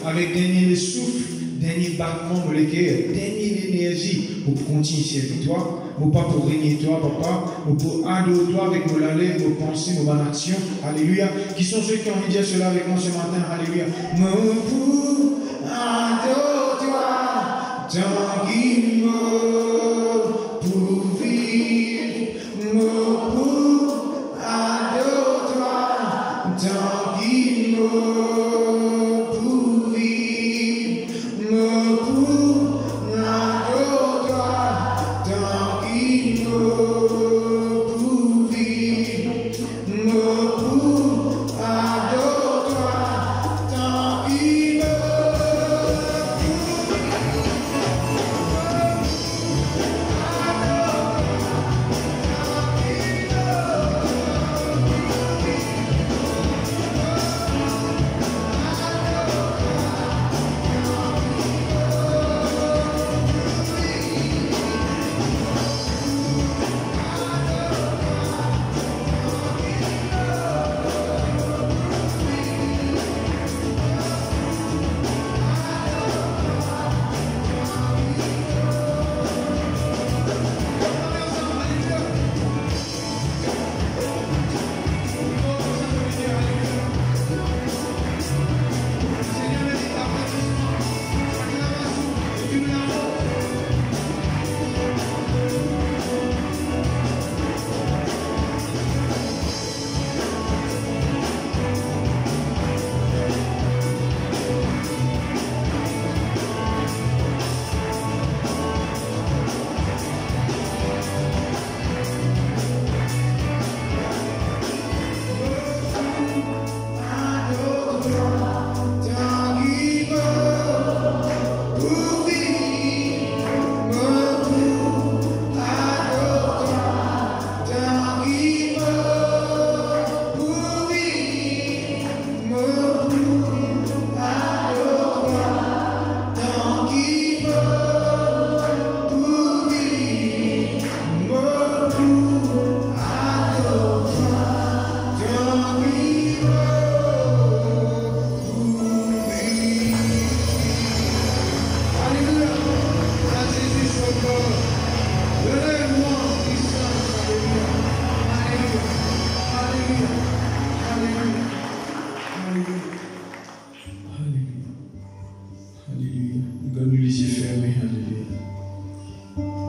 avec dernier souffle, dernier battement moléculaire, dernière énergie pour continuer servir toi, pas pour régner toi, papa, pour adorer toi avec nos lalets, nos pensées, nos bonnes actions. Alléluia. Qui sont ceux qui ont envie de dire cela avec moi ce matin? Alléluia. Mon pour adorer toi, tant qu'il meurt pour vivre, mon pour adorer toi, tant qu'il meurt pour vivre, mon pour adorer toi, tant qu'il meurt pour vivre, mon pour adorer toi, tant qu'il meurt.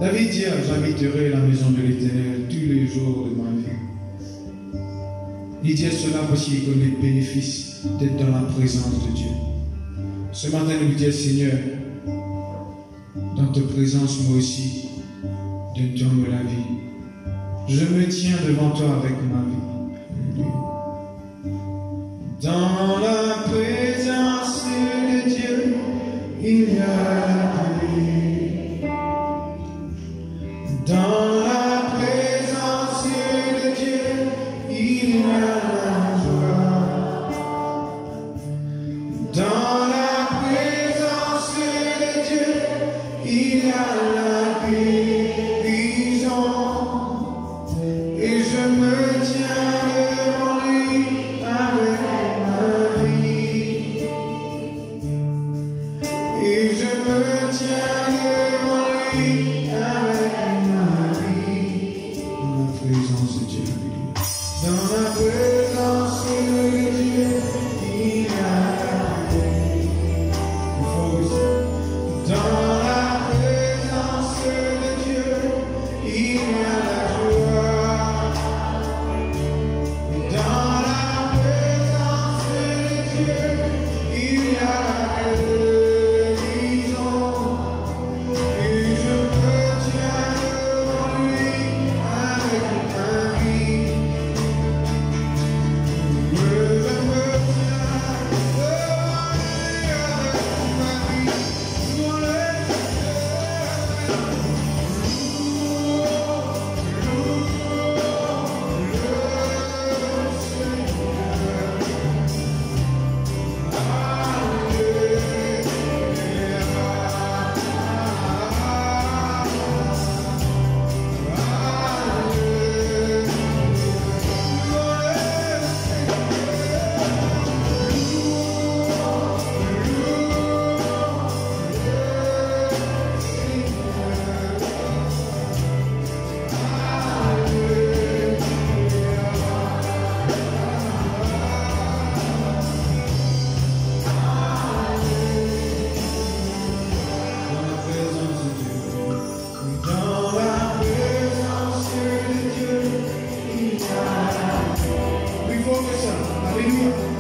David dit, j'habiterai la maison de l'Éternel tous les jours de ma vie. Il dit cela parce qu'il connaît le bénéfice d'être dans la présence de Dieu. Ce matin, nous disons, Seigneur, dans ta présence, moi aussi, donne-moi la vie. Je me tiens devant toi avec ma vie. Dans la présence de Dieu, il y a la paix. Dans la présence de Dieu, il y a la joie. Dans la présence de Dieu, il y a la guérison. Et je me tiens devant lui avec ma vie. Et je me tiens devant lui avec ma vie. Dans la présence de Dieu. Dans la présence de Dieu, il y a la paix. Dans la présence de Dieu, il y a la joie. Dans la présence de Dieu, il y a la guérison. Et je me tiens devant lui avec ma vie. Je me tiens Alléluia.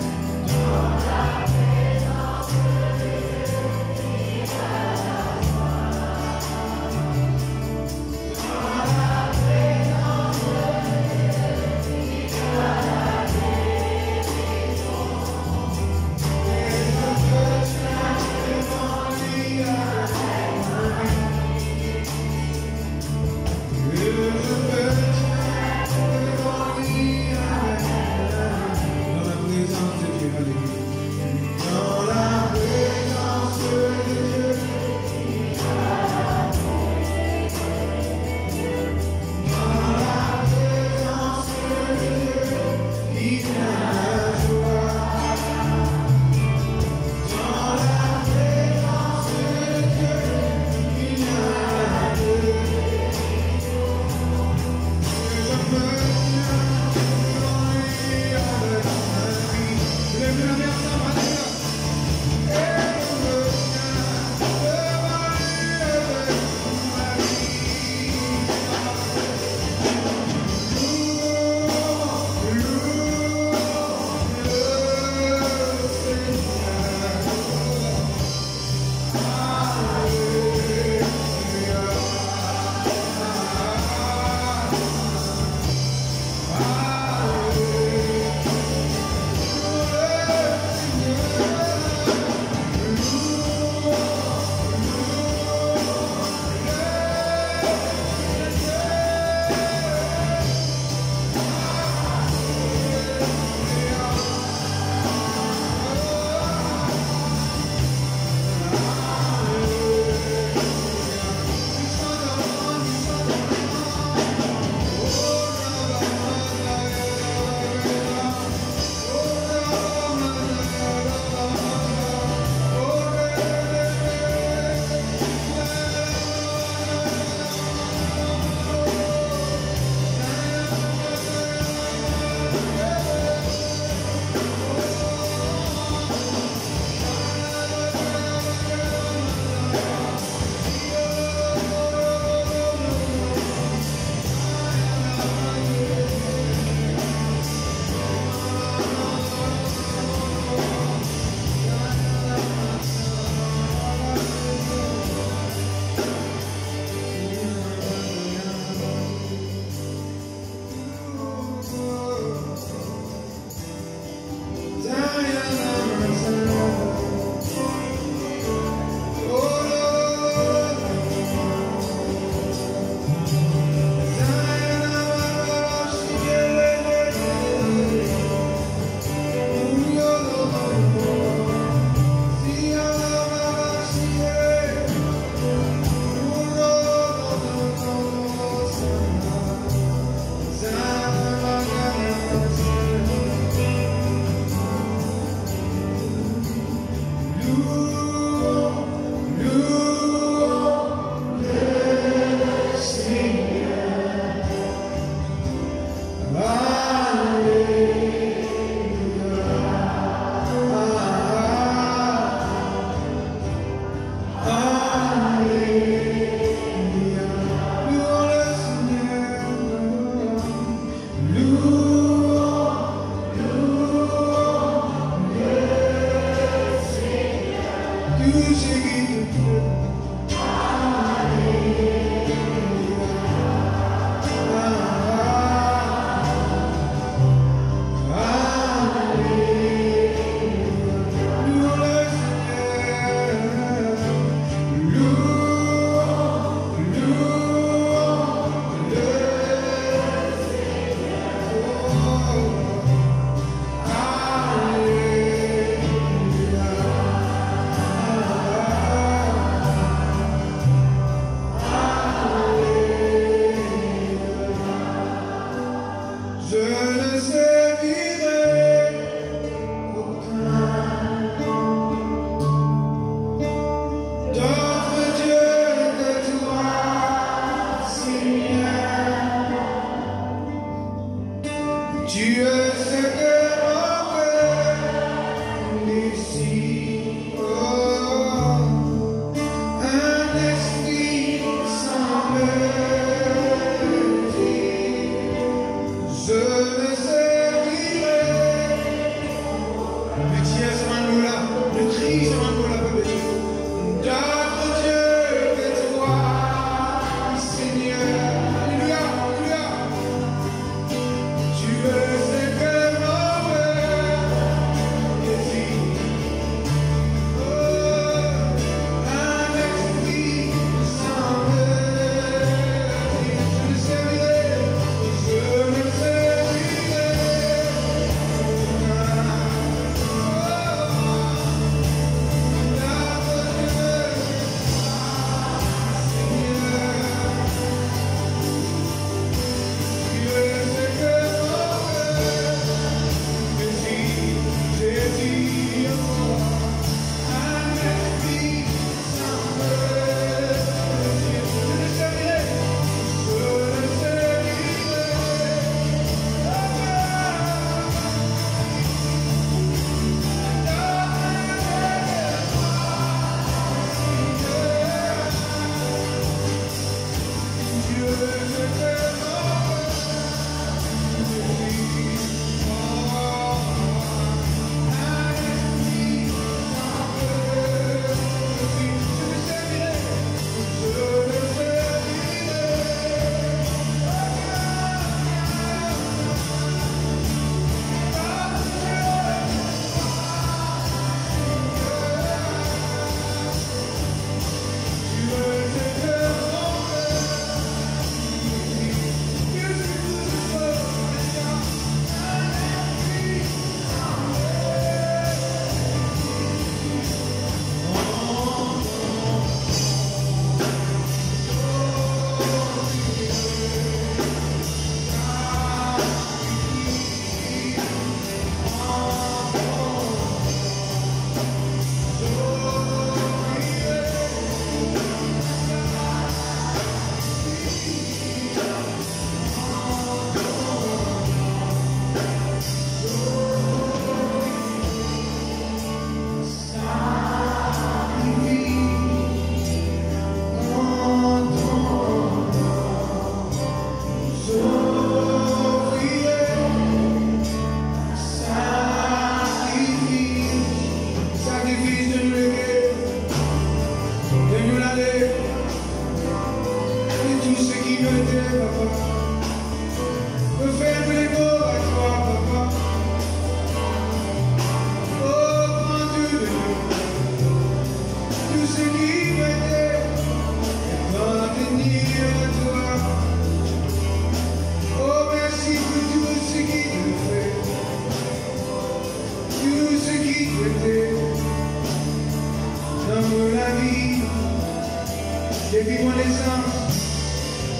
depuis mon naissance,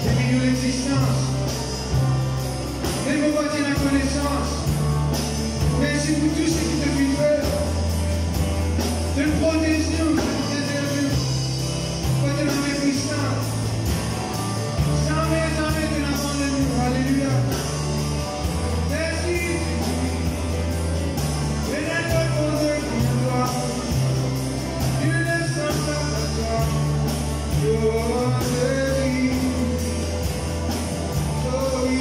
depuis mon existence. Même au bâti la connaissance. Merci pour tout ce qui te fait faire. De protection, de préserver. Pas de la puissance. Jamais, jamais de l'abandonner. Alléluia. Merci. Je n'ai pas besoin de toi. Tu ne sens pas à toi. Oh, Jésus. Oh, oui,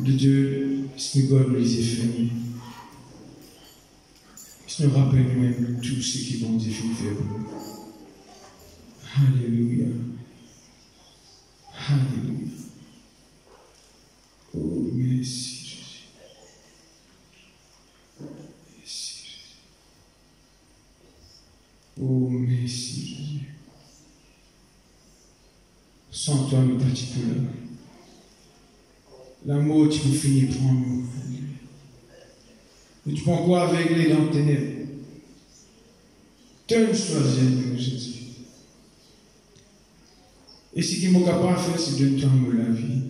de Dieu, Seigneur God nous les ait fermés. Seigneur, rappelle nous-mêmes tout ce qui est bon Dieu fait pour nous. Alléluia. Alléluia. Oh, merci Jésus. Merci Jésus. Oh, merci Jésus. Sans toi, nous partis pour là. L'amour, tu peux finir pour nous. Et tu peux encore aveugler dans tes ténèbres. Donne choisir nous, Jésus. Et ce qu'il m'a capable de faire, c'est de donner la vie.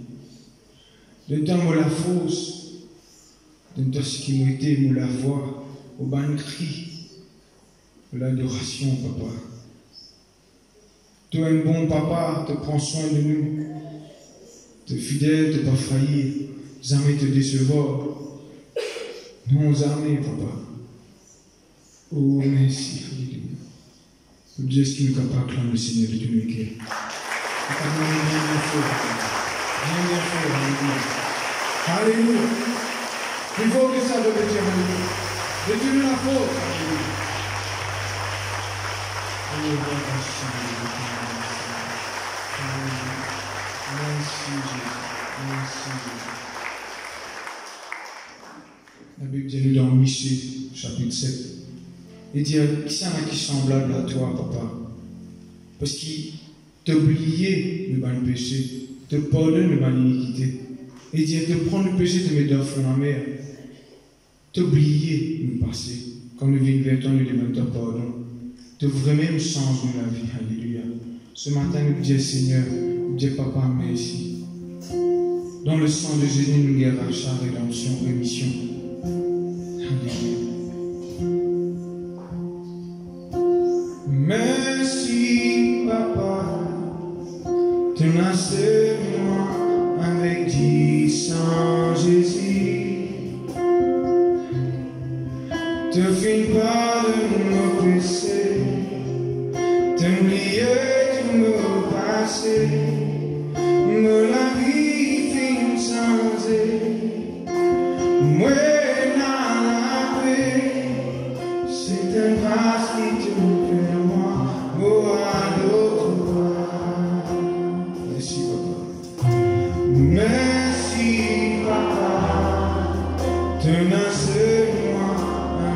De donner la force. De donner ce qui m'a été, la voix, au ban cri, l'adoration, papa. Tu es un bon papa, te prends soin de nous. Tu es fidèle, tu ne pas faillir, jamais te décevoir. Non, jamais, papa. Oh, merci, Alléluia. Dieu, ce qui nous capable de le Seigneur de Dieu, bien fait. Alléluia. Il faut que ça devienne Dieu, Alléluia. De Dieu la faute, Alléluia. Merci Jésus. Merci Jésus. La Bible dit dans Michée, chapitre 7, il dit qui ça qui est semblable à toi, papa? Parce qu'il t'a oublié le ban péché, te pardonne le ban iniquité. Il dit te prendre le péché, te mettre dans la mer. T'as oublié le passé. Quand nous venons vers toi, nous demandons pardon. Te vraiment changer la vie. Alléluia. Ce matin, nous disons Seigneur, Dieu Papa, merci. Dans le sang de Jésus, nous guérissons rachat, rédemption, rémission. Alléluia. Merci, Papa, de nascer moi avec 10 ans, Jésus. Te finis pas de nos péchés, t'oublier de nos passés, me la vie fin changée. Moi, dans la paix, c'est un grâce qui te fait moi, oh, à d'autres. Merci, papa. Merci, papa, de nascer moi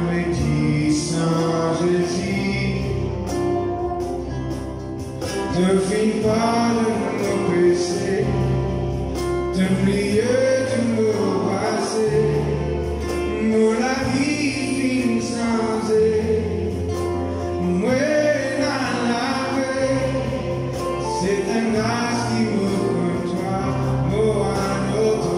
avec 10 ans, Jésus. Te finis pas de nos péchés, t'oublier de nos passés, nous la vie fin changée. Moi, dans la paix, c'est un grâce qui me toi, moi à notre.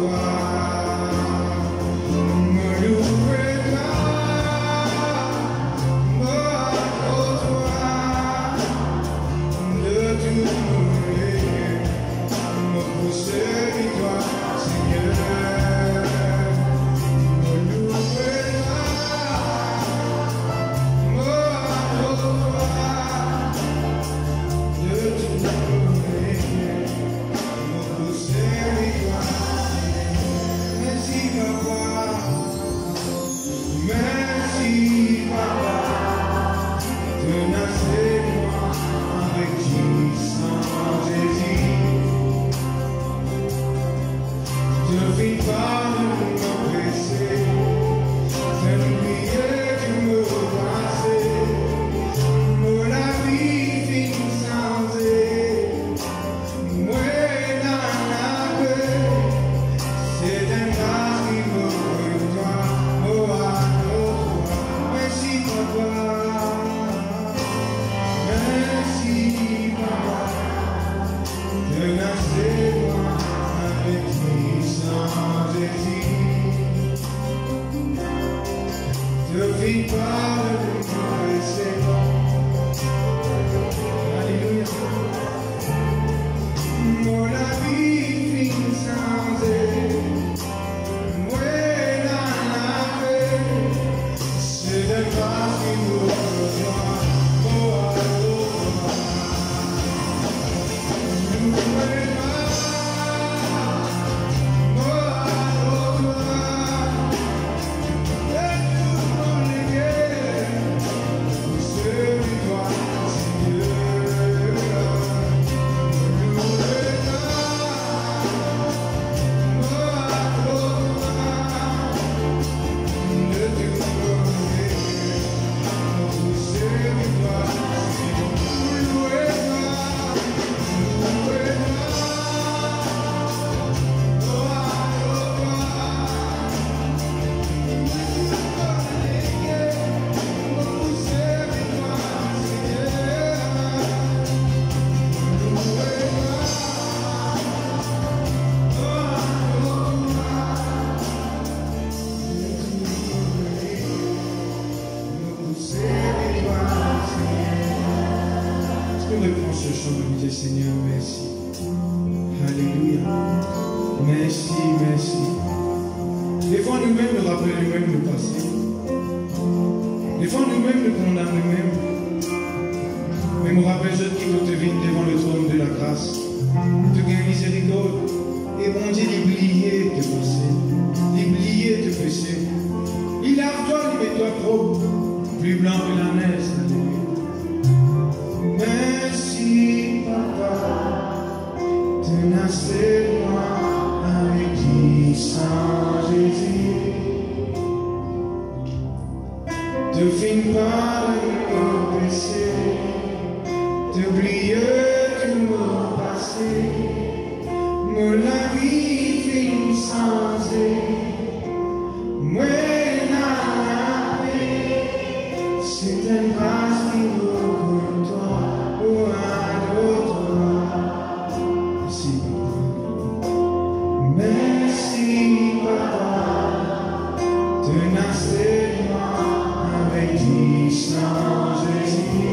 finis pas de me caresser. Alléluia. Moi la vie finit sans elle. Moi la paix. C'est de grâce qui nous rejoint. Seigneur, merci. Alléluia. Merci, merci. Des fois, nous-mêmes nous rappelons nous-mêmes le passé. Des fois, nous-mêmes nous condamnons nous-mêmes. Mais nous rappelons ceux qui vont te venir devant le trône de la grâce. Te gagner miséricorde. Et bon Dieu, d'oublier tes pensées. D'oublier tes péchés. Il lave-toi, il met-toi propre. Plus blanc que la neige. Merci, Papa, tenacez-moi avec qui sans Jésus. Te finis pas de me pécher, t'oublier tout mon passé. Moi la vie finit sans elle. Moi la paix, c'est une grâce qui nous côtoie. Merci, Papa, tenacez-moi avec qui sans Jésus.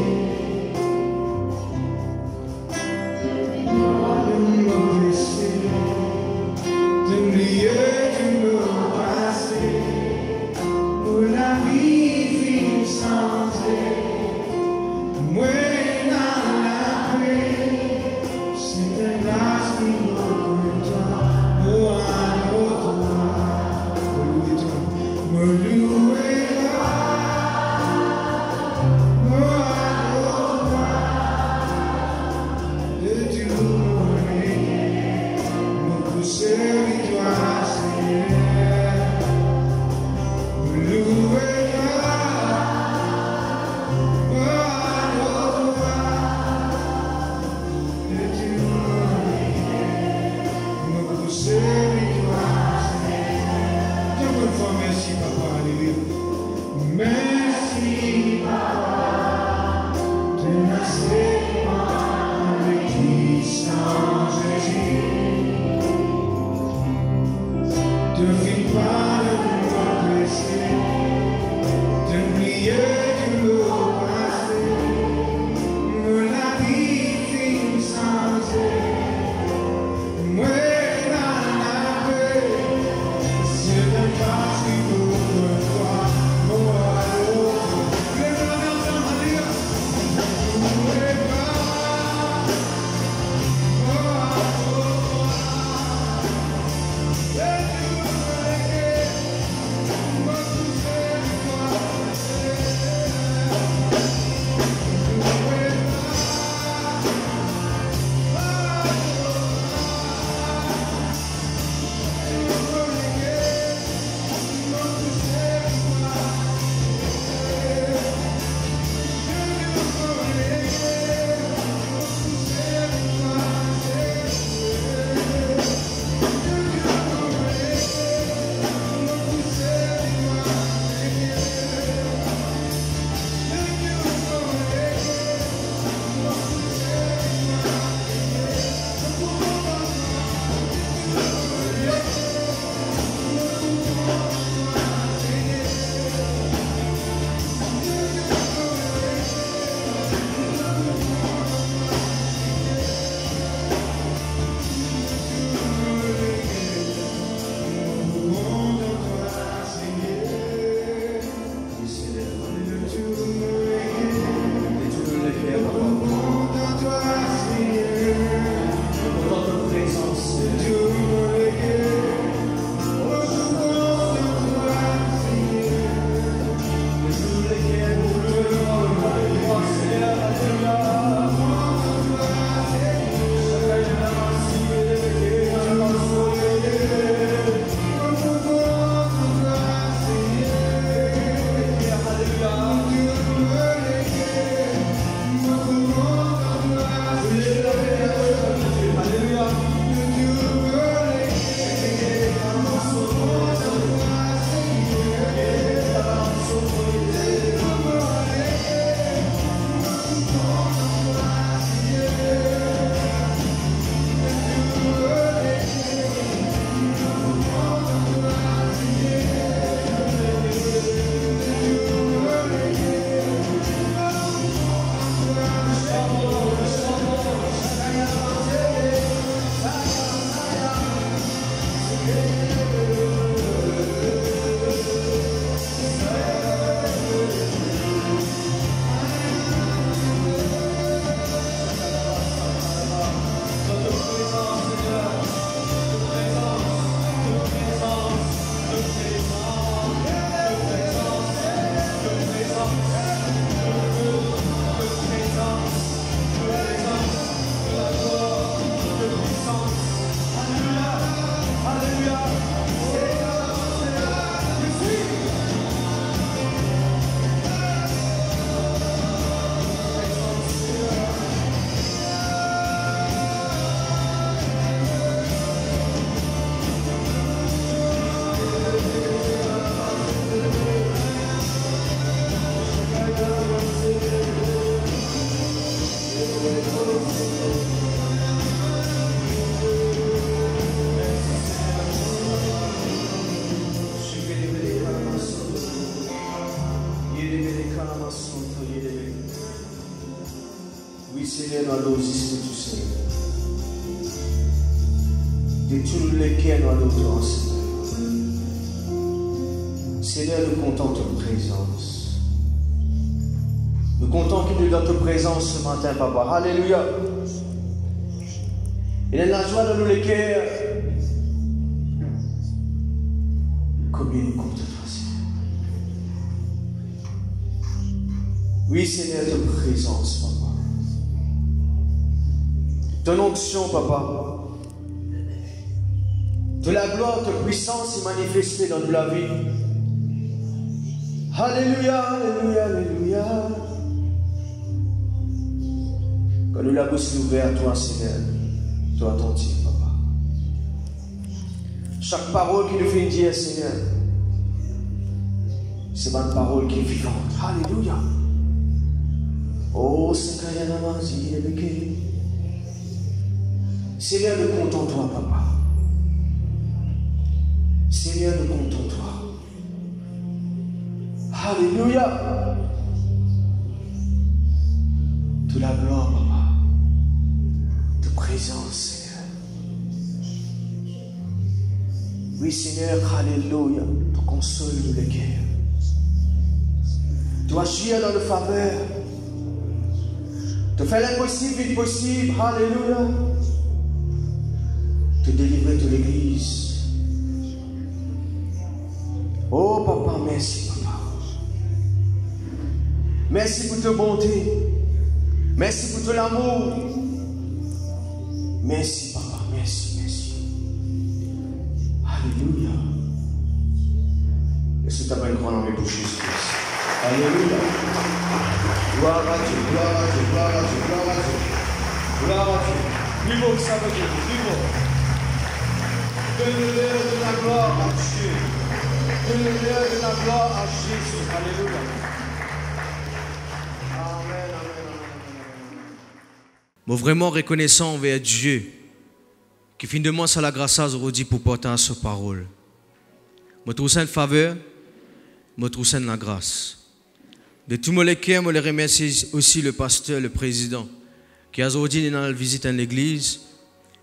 De me blesser, d'oublier tout mon passé. Pour la vie finit sans elle. Moi, Seigneur, nous allons aussi tout seul. De tous lesquels nous allons toi, Seigneur. Seigneur, nous comptons ta présence. Nous comptons qu'il est dans ta présence ce matin, Papa. Alléluia. Il est la joie de nous les cœurs. Combien nous comptons toi, Seigneur. Oui, Seigneur, ta présence, Papa. Ton onction, Papa. De la gloire, ta puissance est manifestée dans la vie. Alléluia, alléluia, alléluia. Quand nous la bouche ouverte, toi, Seigneur, toi attentif, Papa. Chaque parole qui nous fait dire, Seigneur, c'est ma parole qui est vivante. Alléluia. Oh, Seigneur, Seigneur, nous comptons toi, Papa. Seigneur, nous comptons toi. Alléluia. De la gloire, Papa. De présence, Seigneur. Oui, Seigneur, alléluia. Tu consoles nous les cœurs. Tu agis dans le faveur. Tu fais l'impossible vite possible. Alléluia. Tu délivres de l'église. Oh, Papa, merci, Papa. Merci pour ta bonté. Merci pour ton amour. Merci, Papa. Merci, merci. Alléluia. Est-ce que tu as une grande envie pour Jésus? Alléluia. Gloire à Dieu, gloire à Dieu, gloire à Dieu, gloire à Dieu. Gloire à Dieu. Plus beau que ça veut dire, plus beau. Donne-le de la gloire à Dieu. Donne-le de la gloire à Jésus. Alléluia. Amen, amen, amen. Moi vraiment reconnaissant envers Dieu qui finit de moi sur la grâce aujourd'hui pour porter à sa parole. Moi trouve ça une faveur, moi trouve ça la grâce. De tout mon cœur, je remercie aussi le pasteur, le président, qui a aujourd'hui dans la visite à l'église,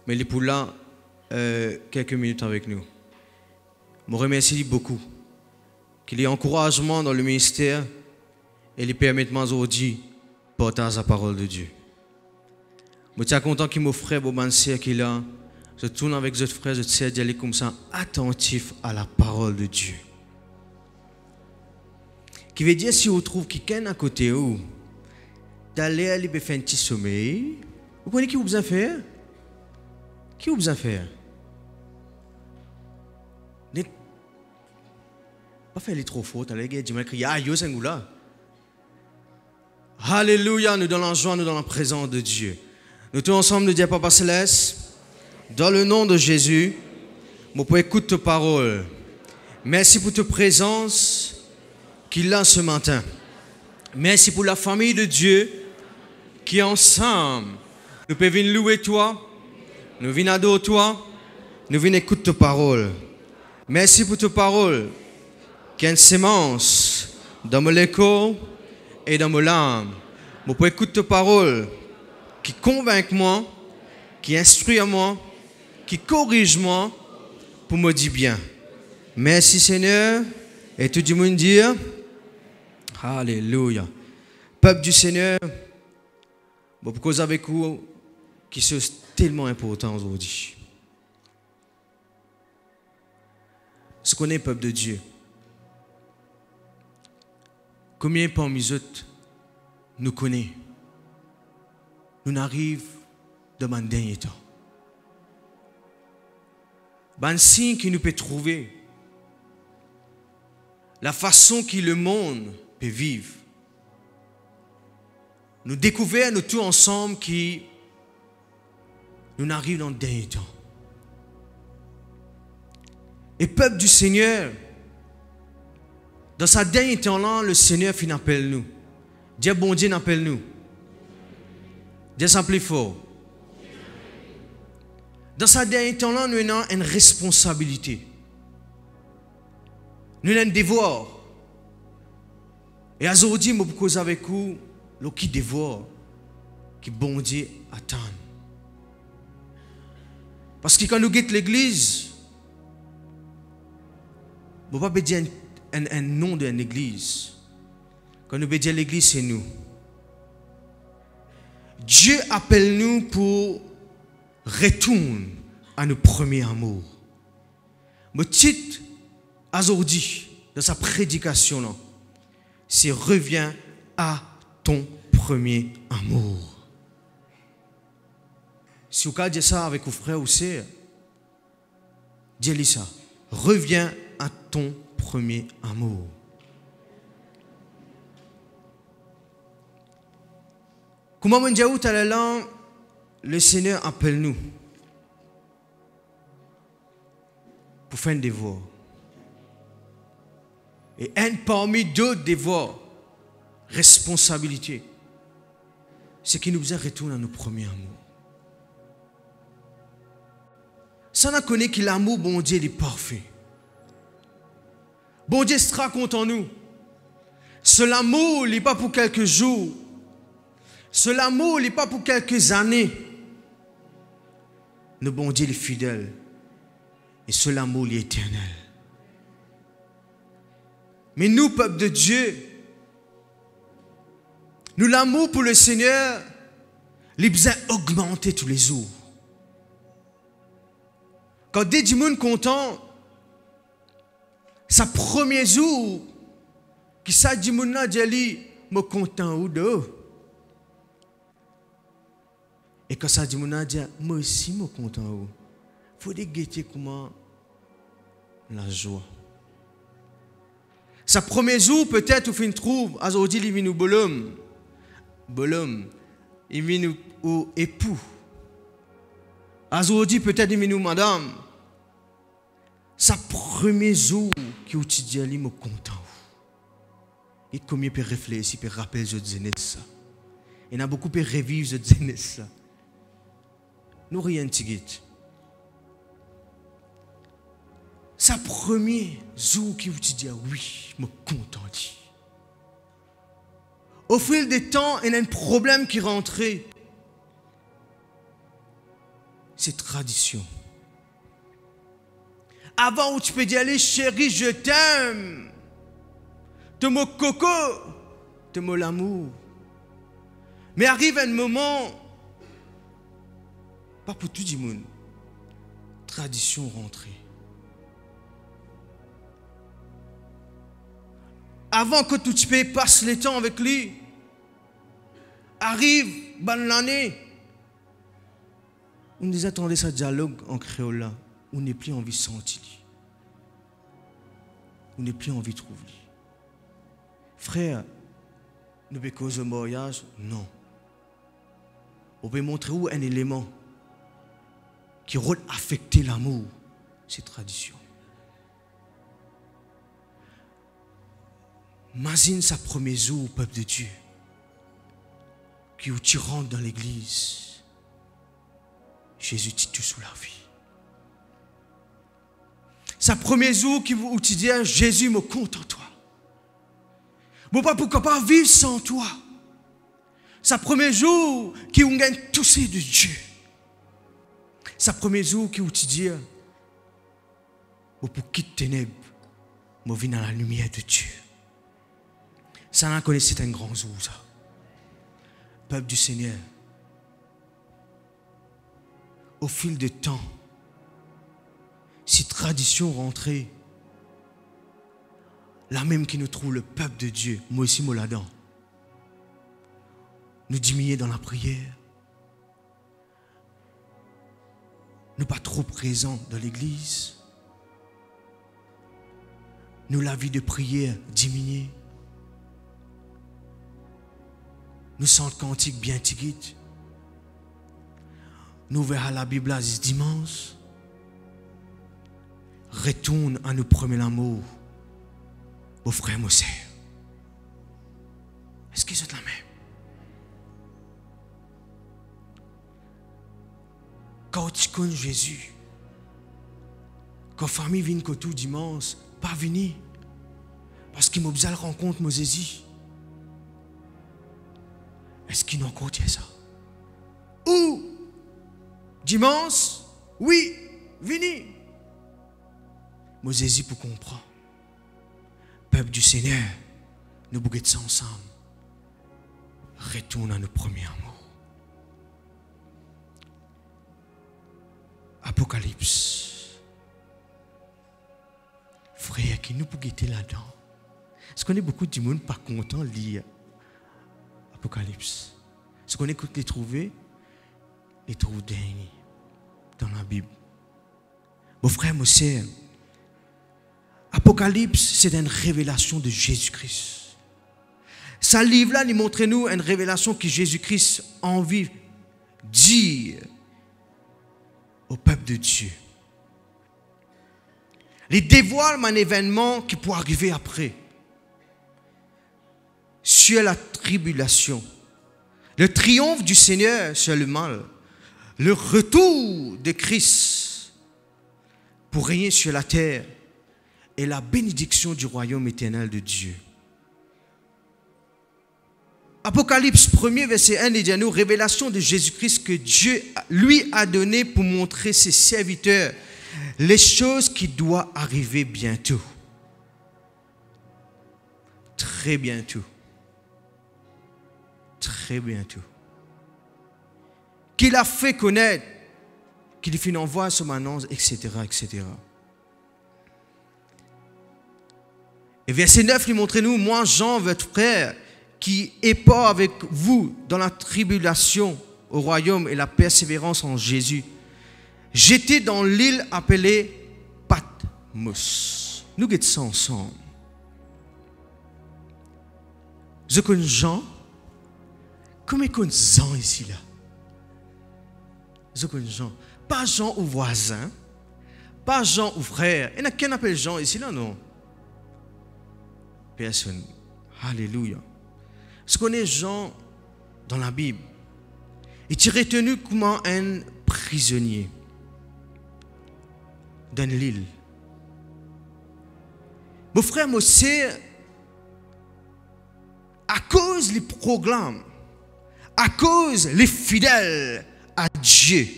mais il est pour là quelques minutes avec nous. Je remercie beaucoup. Qu'il ait encouragement dans le ministère et lui permette aujourd'hui de porter la parole de Dieu. Je suis content qu'il m'offre bon ministère qu'il a. Je tourne avec les autres frères, je sais d'y aller comme ça, attentif à la parole de Dieu. Qui veut dire si vous trouvez quelqu'un à côté de vous, d'aller aller faire un petit sommeil, vous connaissez qui vous besoin faire? Qui vous besoin faire? Pas faire les trop fautes, allez, dis-moi crier, ah, yo, c'est un là. Alléluia, nous dans la joie, nous dans la présence de Dieu. Nous tous ensemble, nous disons, Papa Céleste, dans le nom de Jésus, moi pour écouter ta parole. Merci pour ta présence qu'il a ce matin. Merci pour la famille de Dieu qui ensemble, nous pouvons venir louer toi, nous venons adorer toi, nous venons écouter ta parole. Merci pour ta parole qui a une sémence dans mon écho et dans mon âme. Je peux écouter ta parole qui convainc moi, qui instruit moi, qui corrige moi pour me dire bien. Merci Seigneur. Et tout le monde dit Alléluia. Peuple du Seigneur, pour cause avec vous qui sont tellement important aujourd'hui. Ce qu'on est peuple de Dieu. Combien parmi eux nous connaissent? Nous arrivons dans un dernier temps. Un signe qui nous peut trouver. La façon que le monde peut vivre. Nous découvrons nous tous ensemble que nous arrivons dans le dernier temps. Et peuple du Seigneur, dans sa dernier temps-là, le Seigneur finit appelle nous. Dieu bon Dieu n'appelle nous. Dieu s'en plus fort. Dans sa dernier temps-là, nous avons une responsabilité. Nous avons un devoir. Et aujourd'hui, je vous cause avec vous, le qui devoir qui bon Dieu attend. Parce que quand nous guettons l'église, on ne peut pas dire un nom d'une église. Quand nous dire l'église, c'est nous. Dieu appelle nous pour retourner à nos premiers amours. Le titre aujourd'hui de sa prédication, c'est reviens à ton premier amour. Si vous dites ça avec vos frères ou sœurs, dites-lui ça. Reviens à ton premier amour. Comment on dit tout à l'heure, le Seigneur appelle nous pour faire un devoir. Et un parmi d'autres devoirs, responsabilité, c'est qu'il nous faisait retourner à nos premiers amours. Ça n'a connu que l'amour, bon Dieu, il est parfait. Bon Dieu sera content nous. Ce l'amour, il n'est pas pour quelques jours. Ce l'amour, il n'est pas pour quelques années. Le bon Dieu, il est fidèle. Et ce l'amour, il est éternel. Mais nous, peuple de Dieu, nous, l'amour pour le Seigneur, il besoin augmenter tous les jours. Quand des gens content, sa premier jour, qui sa dit mon n'a dit me content ou deux. Et quand ça dit mon n'a dit moi aussi me content ou. Faut des guetter comment la joie. Sa premier jour peut-être ou fin trouve aujourd'hui il vient nous bolom. Bolom, il vient nous au époux. Aujourd'hui peut-être il vient nous madame. Sa premier jour qui est dit il me content. Et combien peut réfléchir, peut rappeler je disais ça. Il y a beaucoup peut revivre je disais ça. Nous rien tigit. Sa premier jour qui vous dit oui, me content. Au fil du temps, il y a un problème qui rentrait. C'est tradition. Avant où tu peux dire allez chérie, je t'aime. De mon coco, de mon l'amour. Mais arrive un moment, pas pour tout le monde, tradition rentrée. Avant que tout tu peux passe le temps avec lui, arrive, bonne l'année. On nous attendait ce dialogue en créole là. On n'est plus envie de sentir. On n'est plus envie de trouver. Frère, nous pouvons causer un mariage? Non. On peut montrer où un élément qui va affecter l'amour. C'est tradition. Imagine sa premier jour au peuple de Dieu. Qui où tu rentres dans l'église. Jésus t'a tout sous la vie. Sa premier jour où tu dis Jésus me compte en toi. Bon pas pourquoi pas vivre sans toi. Sa premier jour qui on gagne tout ce de Dieu. Sa premier jour qui où tu dis pour quitter ténèbres, moi vivre dans la lumière de Dieu. Ça n'a connu c'est un grand jour ça. Peuple du Seigneur. Au fil du temps. Si tradition rentrée, la même qui nous trouve le peuple de Dieu, moi aussi, moi là-dedans, nous diminuer dans la prière, nous pas trop présents dans l'église, nous la vie de prière diminuer, nous sentons cantique bien tigite, nous verrons la Bible ce dimanche. Retourne à nos premiers amours, aux frères et aux sœurs. Est-ce qu'ils sont la même? Quand tu connais Jésus, quand la famille vient tout dimanche, pas venir, parce qu'il m'a besoin de rencontre Mosésie. Est-ce qu'il nous encore dit ça? Ou dimanche, oui, venez. Moïse pour comprendre. Peuple du Seigneur, nous bougeons ça ensemble. Retourne à nos premiers amours. Apocalypse. Frère, qui nous pouvons être là-dedans. Est-ce qu'on est beaucoup de monde pas content de lire Apocalypse? Est-ce qu'on écoute les trouver? Les trouve dingues dans la Bible. Mon frère, mon sœur, Apocalypse, c'est une révélation de Jésus-Christ. Ce livre-là nous montre nous une révélation que Jésus-Christ a envie de dire au peuple de Dieu. Il dévoile un événement qui pourra arriver après. Sur la tribulation. Le triomphe du Seigneur sur le mal. Le retour de Christ pour régner sur la terre. Et la bénédiction du royaume éternel de Dieu. Apocalypse 1er, verset 1, il dit à nous, révélation de Jésus-Christ que Dieu lui a donné pour montrer ses serviteurs les choses qui doivent arriver bientôt. Très bientôt. Très bientôt. Qu'il a fait connaître, qu'il fait envoyer son annonce, etc., etc. Et verset 9, lui montrez-nous, moi Jean, votre frère, qui est pas avec vous dans la tribulation au royaume et la persévérance en Jésus. J'étais dans l'île appelée Patmos. Nous guettons ça ensemble. Je connais Jean. Comment connais Jean ici là? Je connais Jean. Pas Jean ou voisin. Pas Jean ou frère. Il n'y a qu'un appelle Jean ici là, non? Personne. Alléluia. Je connais Jean dans la Bible. Il est retenu comme un prisonnier dans l'île. Mon frère, mon sœur, à cause des programmes, à cause les fidèles à Dieu,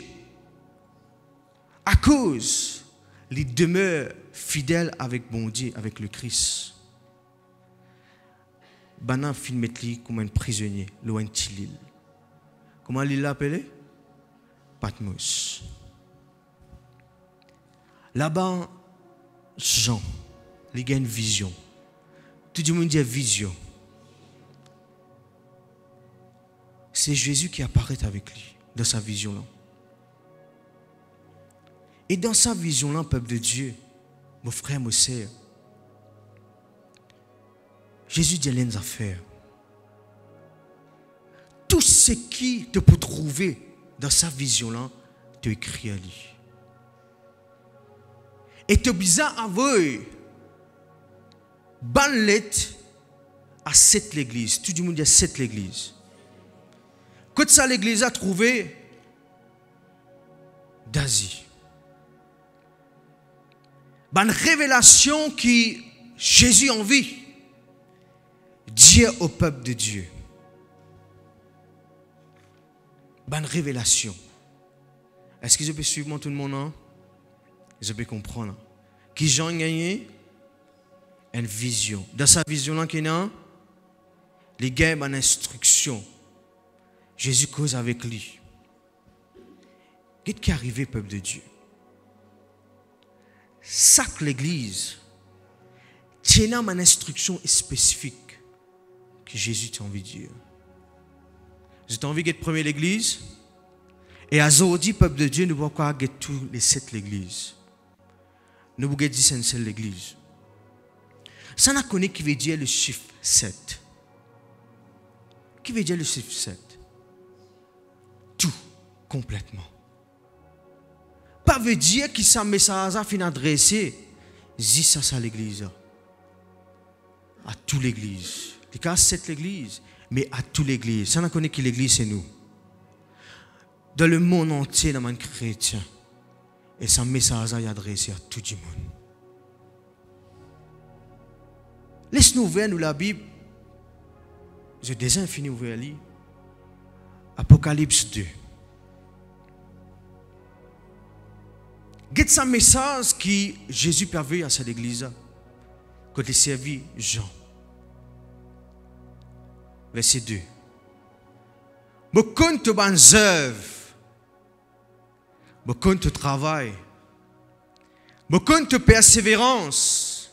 à cause les demeures fidèles avec bon Dieu, avec le Christ. Banan film metli comme un prisonnier, loin de l'île. Comment l'île l'appelait? Patmos. Là-bas, Jean, il a une vision. Tout le monde dit vision. C'est Jésus qui apparaît avec lui, dans sa vision-là. Et dans sa vision-là, peuple de Dieu, mon frère, mon sœur, Jésus dit les affaires. Tout ce qui te peut trouver dans sa vision-là, te écrit à lui. Et te bizarre à vous, banlet à cette l'église. Tout le monde dit à cette l'église. Quand ça l'église a trouvé d'Asie. Une révélation qui Jésus envie. Dire au peuple de Dieu. Bonne révélation. Est-ce que je peux suivre tout le monde? Hein? Je peux comprendre. Qui Jean a gagné? Une vision. Dans sa vision-là, qu'il y a les gars ont une instruction. Jésus cause avec lui. Qu'est-ce qui est arrivé, peuple de Dieu? Chaque l'église tient une instruction spécifique que Jésus t'a envie de dire. J'ai envie de premier l'église. Et à aujourd'hui, peuple de Dieu, nous ne pouvons pas get tous les 7 l'église. Nous pouvons dire c'est une seule l'église. Ça n'a connu qui veut dire le chiffre 7. Qui veut dire le chiffre 7? Tout, complètement. Pas veut dire que ça message a fini adressé. Dis ça à l'église. À toute l'église. Les cas, c'est l'église, mais à toute l'église. Ça n'a connu que l'église, c'est nous. Dans le monde entier, dans le monde chrétien. Et ce message est adressé à tout le monde. Laisse-nous ouvrir nous la Bible. Je déjà fini ouvrir lire. Apocalypse 2. Get sa message que Jésus permet à cette église quand il servit Jean. Verset 2. Je compte tes bonnes œuvres. Je compte ton travail. Je compte ta persévérance.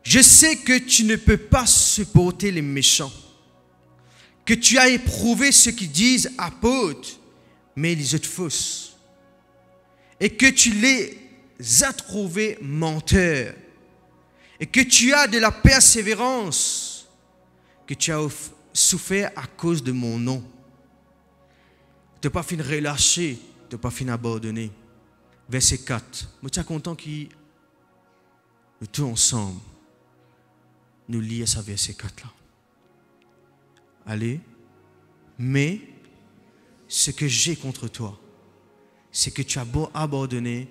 Je sais que tu ne peux pas supporter les méchants. Que tu as éprouvé ceux qui disent apôtres, mais les autres fausses. Et que tu les as trouvés menteurs. Et que tu as de la persévérance. Que tu as souffert à cause de mon nom. Tu n'as pas fini de relâcher. Tu n'as pas fini d'abandonner. Verset 4. Je suis content que nous tous ensemble, nous lisons ce verset 4 là. Allez. Mais ce que j'ai contre toi, c'est que tu as beau abandonner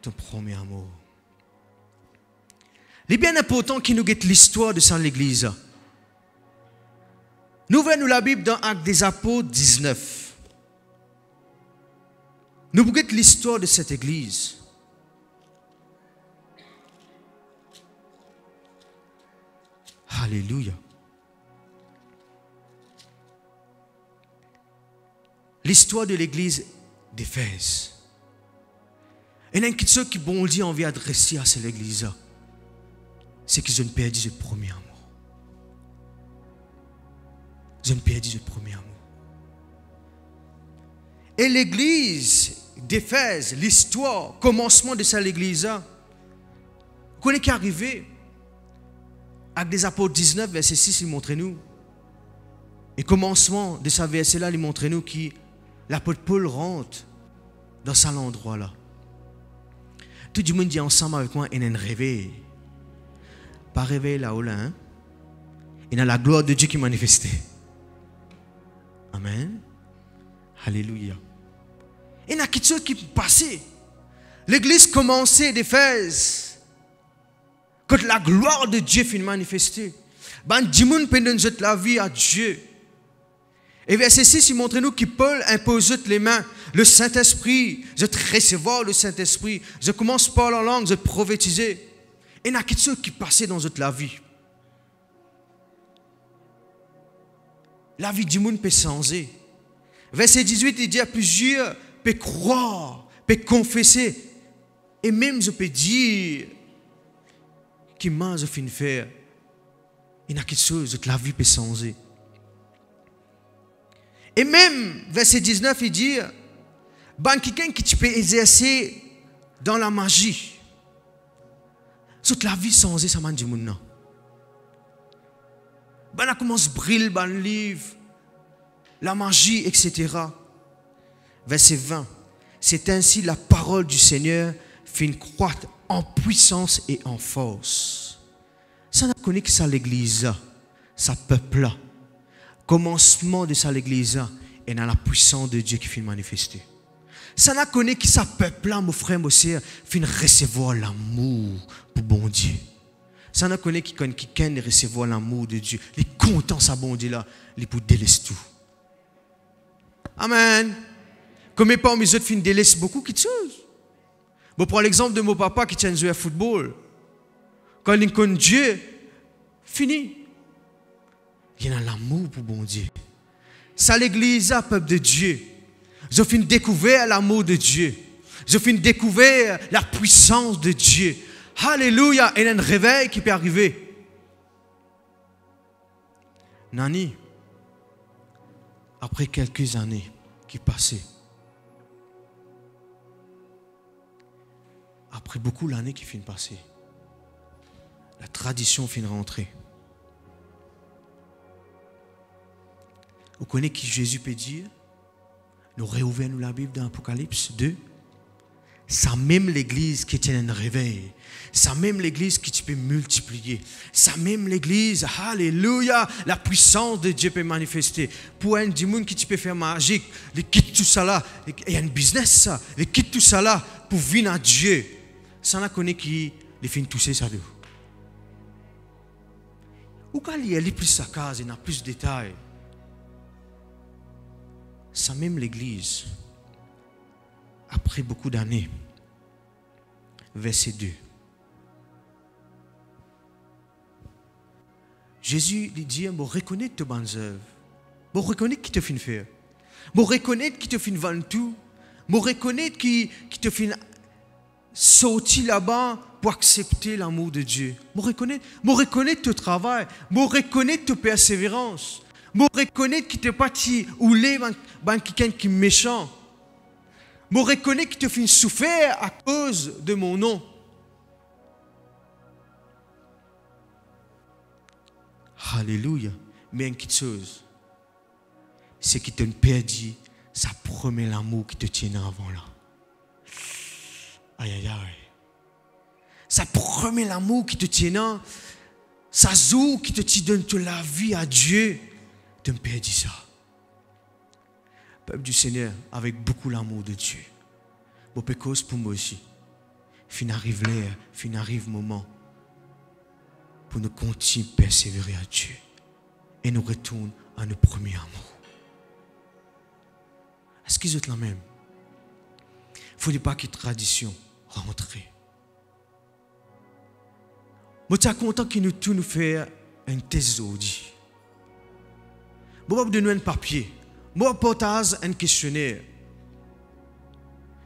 ton premier amour. Il est bien important qu'il nous guette l'histoire de cette église. Nous ouvrons la Bible dans Actes des Apôtres 19. Nous regardons l'histoire de cette église. Alléluia. L'histoire de l'église d'Éphèse. Et il y a quelque chose qui bon Dieu a envie d'adresser à cette église. C'est qu'ils ont perdu ce premier amour. Ils ont perdu ce premier amour. Et l'église d'Éphèse, l'histoire, commencement de cette église, vous connaissez qui est arrivé? Actes des Apôtres 19, verset 6, il montre nous. Et commencement de ce verset-là, il montre nous que l'apôtre Paul rentre dans cet endroit-là. Tout le monde dit ensemble avec moi, il y a un réveil. Pas réveil là-haut là, hein? Il y a la gloire de Dieu qui est manifestée. Amen. Alléluia. Il y a quelque chose qui passait. L'église commençait d'Éphèse. Quand la gloire de Dieu fut manifestée. Ben, Dimoun peut donner la vie à Dieu. Et verset 6, il montre nous que Paul impose les mains, le Saint-Esprit, je recevoir le Saint-Esprit, je commence par la langue, je prophétiser. Il y a quelque chose qui passait dans la vie. La vie du monde peut changer. Verset 18, il dit à plusieurs, peut croire, peut confesser. Et même je peux dire, qui m'a je finis faire. Il y a quelque chose, la vie peut changer. Et même, verset 19, il dit, ben, quelqu'un qui tu peux exercer dans la magie. Toute la vie changée, ça m'a dit, mon nom. Ben, on commence à briller, ben, le livre, la magie, etc. Verset 20. C'est ainsi la parole du Seigneur fait croître en puissance et en force. Ça n'a connu que ça l'église, ça peuple là. Commencement de ça l'église et dans la puissance de Dieu qui fait manifester. Ça n'a connu que ça peuple là, mon frère, mon sœur, fait recevoir l'amour pour bon Dieu. Ça n'a connu que quand quelqu'un recevoir l'amour de Dieu, il est content ça bon Dieu là, il peut délaisser tout. Amen. Comme mes parents, mes autres filles délaissent beaucoup de choses. Bon, pour l'exemple de mon papa qui tient à jouer à football. Quand il connaît Dieu, fini. Il y a l'amour pour bon Dieu. Ça l'église, peuple de Dieu. Je finis de découvrir l'amour de Dieu. Je finis de découvrir la puissance de Dieu. Alléluia. Il y a un réveil qui peut arriver. Nani, après quelques années qui passaient, après beaucoup d'années qui finissent passer, la tradition finit rentrer. Vous connaissez qui Jésus peut dire? Nous réouvrons la Bible dans Apocalypse 2. C'est même l'église qui tient un réveil. C'est même l'église qui peut multiplier. C'est même l'église, alléluia, la puissance de Dieu peut manifester. Pour un monde qui peut faire magique, il quitte tout ça là. Il y a un business ça. Il quitte tout ça là pour venir à Dieu. Ça n'a connu qui les fait toucher ça de. Ou quand il y a plus sa case, il y a plus de détails. C'est même l'église après beaucoup d'années. Verset 2. Jésus lui dit, je reconnais tes bonnes œuvres. Je reconnais qui te fait faire. Je reconnais qui te fait vendre tout. Je reconnais qui te fait sortir là-bas pour accepter l'amour de Dieu. Je reconnais ton travail. Je reconnais ta persévérance. Je reconnais qui te parti ou les quelqu'un qui est méchant. Je reconnais qui te fait souffrir à cause de mon nom. Alléluia. Mais une petite chose, c'est qu'il t'a perdu sa promet l'amour qui te tient avant là. Aïe, aïe, aïe. Ça promet l'amour qui te tient, ça joue qui te donne toute la vie à Dieu. Tu me perdu ça. Peuple du Seigneur, avec beaucoup l'amour de Dieu. Bon, cause pour moi aussi. Fin arrive l'heure, fin arrive moment pour nous continuer à persévérer à Dieu et nous retourner à nos premiers amours. Est-ce qu'ils sont la même? Il ne faut pas que tradition rentre. Je suis content que nous tous nous fassions un test aujourd'hui. Je vais vous donner un papier. Je vais partager un questionnaire.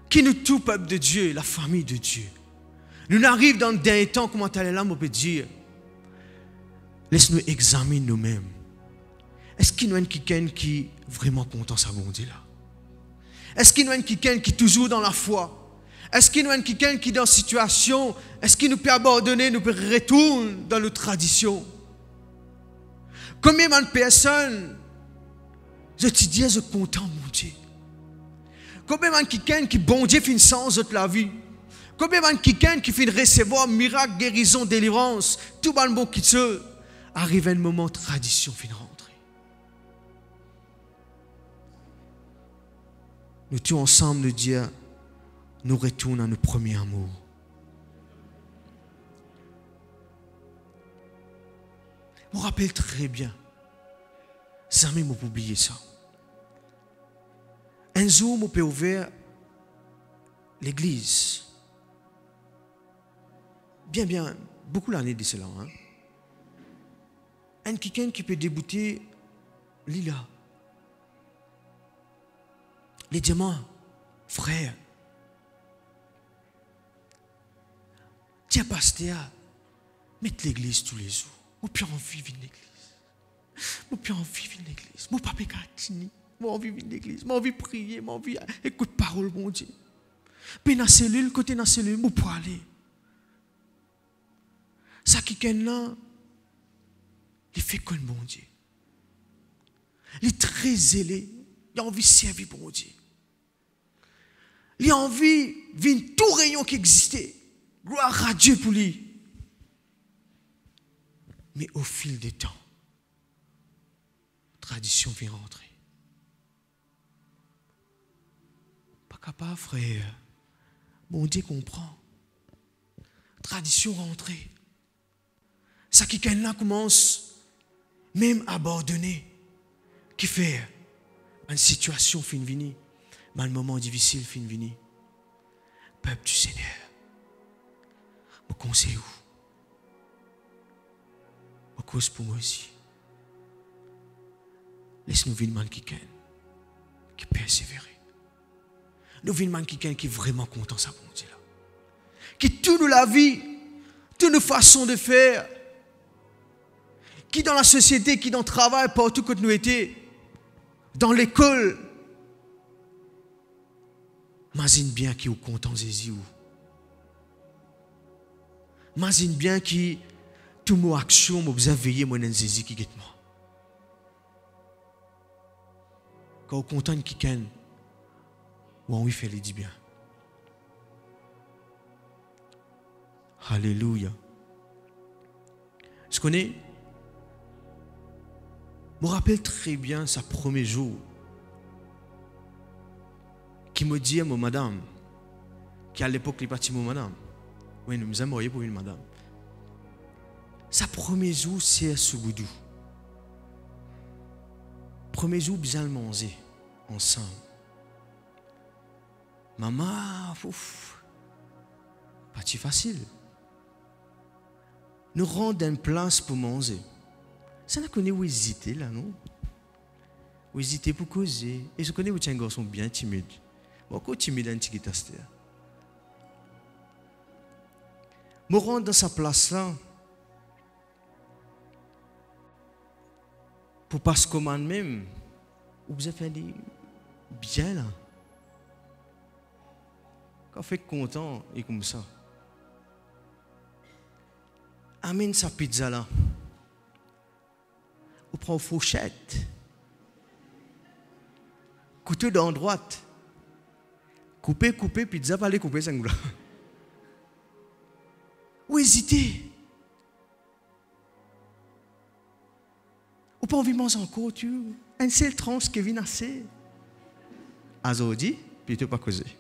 Qui nous tous, peuple de Dieu, la famille de Dieu. Nous arrivons dans le dernier temps, comment aller là, on peut dire. Laisse-nous examiner nous-mêmes. Est-ce qu'il y a quelqu'un qui est vraiment content de sa bonté là? Est-ce qu'il y a quelqu'un qui est toujours dans la foi? Est-ce qu'il y a quelqu'un qui est dans une situation? Est-ce qu'il nous peut abandonner, nous peut retourner dans nos traditions? Combien de personnes, je te dis, je suis content, mon Dieu. Combien de quelqu'un qui, bon Dieu, fait une sens de la vie? Combien de quelqu'un qui fait recevoir miracle, guérison, délivrance? Tout le monde qui se arrive à un moment, tradition fin rentrer. Nous tous ensemble nous dire, nous retournons à nos premiers amours. Je me rappelle très bien. Jamais je n'ai pas oublié ça. Un jour, je peux ouvrir l'église. Bien, beaucoup d'années de cela. Hein? Un quelqu'un qui peut débouter Lila. Les diamants, frère. Tiens, pasteur, mettez l'église tous les jours. Je n'ai plus envie de vivre l'église. Je n'ai plus envie de vivre l'église. Je n'ai pas pécatini. Je n'ai envie de vivre l'église. Je n'ai envie de prier. Je n'ai envie d'écouter parole, mon Dieu. Puis dans la cellule, côté dans la cellule, je peux aller. Ça qui est là, il fait comme bon Dieu. Il est très zélé. Il a envie de servir pour mon Dieu. Il a envie de vivre tout rayon qui existait. Gloire à Dieu pour lui. Mais au fil du temps, tradition vient rentrer. Pas capable, frère. Bon Dieu comprend. Tradition rentrée. Ça qui là commence même à abandonner. Qui fait une situation fin venue, mais un moment difficile fin venue. Peuple du Seigneur, je conseille où? Je cause pour moi aussi. Laisse-nous vivre quelqu'un qui persévère. Nous vivons quelqu'un qui est vraiment content de sa bonté là. Qui toute la vie, toutes nos façons de faire, qui dans la société, qui dans le travail, partout que nous étions, dans l'école, imagine bien qui est content de Jésus. Imagine bien qui tout mon action, vous avez veillé mon Jésus qui est moi. Quand vous content de quelqu'un, ou on lui fait les dit bien. Alléluia. Je connais. Je me rappelle très bien sa premier jour qui me dit à mon madame, qui à l'époque est parti mon madame. Oui, nous nous aimerions pour une madame. Sa premier jour, c'est ce goudou. Premier jour, bien manger ensemble. Maman, ouf, pas si facile. Nous rendons une place pour manger. Ça n'a connu où hésiter là, non? Où hésiter pour causer. Et je connais où un garçon bien timide. Beaucoup timide un petit guitariste. Me rendre dans sa place là. Pour passer commande même. Où vous avez fait bien là. Quand vous êtes content et comme ça. Amène sa pizza là. Ou prend une fourchette. Couteau dans droite. Couper, pizza, pas aller couper 5 gras. Ou hésiter. Ou pas envie de manger encore, tu. Un seul tranche qui vient assez. Azodi, puis tu pas causer.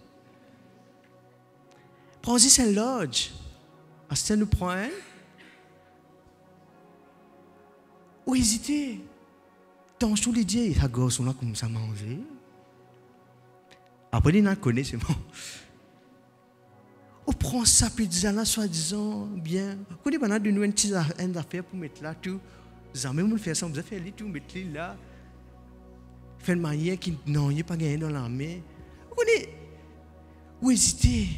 Prends-y un lodge. Est-ce que nous prend un? Ou hésiter. Dans tous les dieux, il y a gosse là comme ça manger. Après, il n'a connaît, c'est bon. Ou prend sa pizza là, soi-disant, bien. Quand il y a de nous une petite affaire pour mettre là, tout. Jamais on fait ça, on fait tout, mettre là. Faire une manière qui n'a pas gagné dans l'armée. Ou hésiter.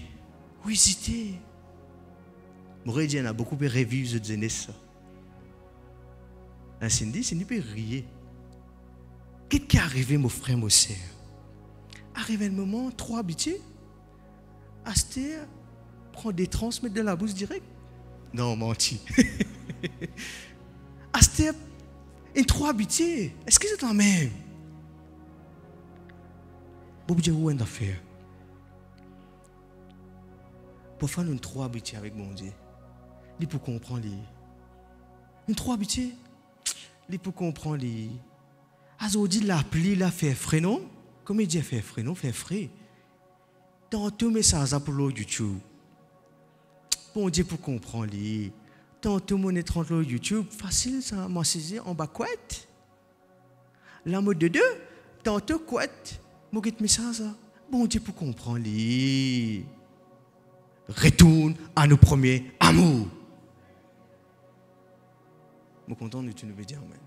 Ou hésiter. Moi, il y en a beaucoup de revues de jeunesse. La Cindy peut rire. Qu'est-ce qui est arrivé, mon frère, mon sœur? Arrive un moment, 3 habitués. Astér prend des trans, met de la bouche direct. Non, menti. Astér, une 3 habitués. Est-ce que c'est la même? Bon, je vous ai affaire. Pour faire une 3 habitués avec mon Dieu, il faut comprendre les. Une 3 habitués. Il faut comprendre les. Azodi l'appli, la fait frais, non? Comme il dit, fait frais, non? Fait frais. Dans tout message pour le YouTube. Bon Dieu pour comprendre les. Dans tout mon étrange le YouTube, facile ça, m'a saisi en bas couette. La mode de 2, dans tout couette, mon message. Bon Dieu pour comprendre les. Retourne à nos premiers amours. Je suis content de tu nous dire amen.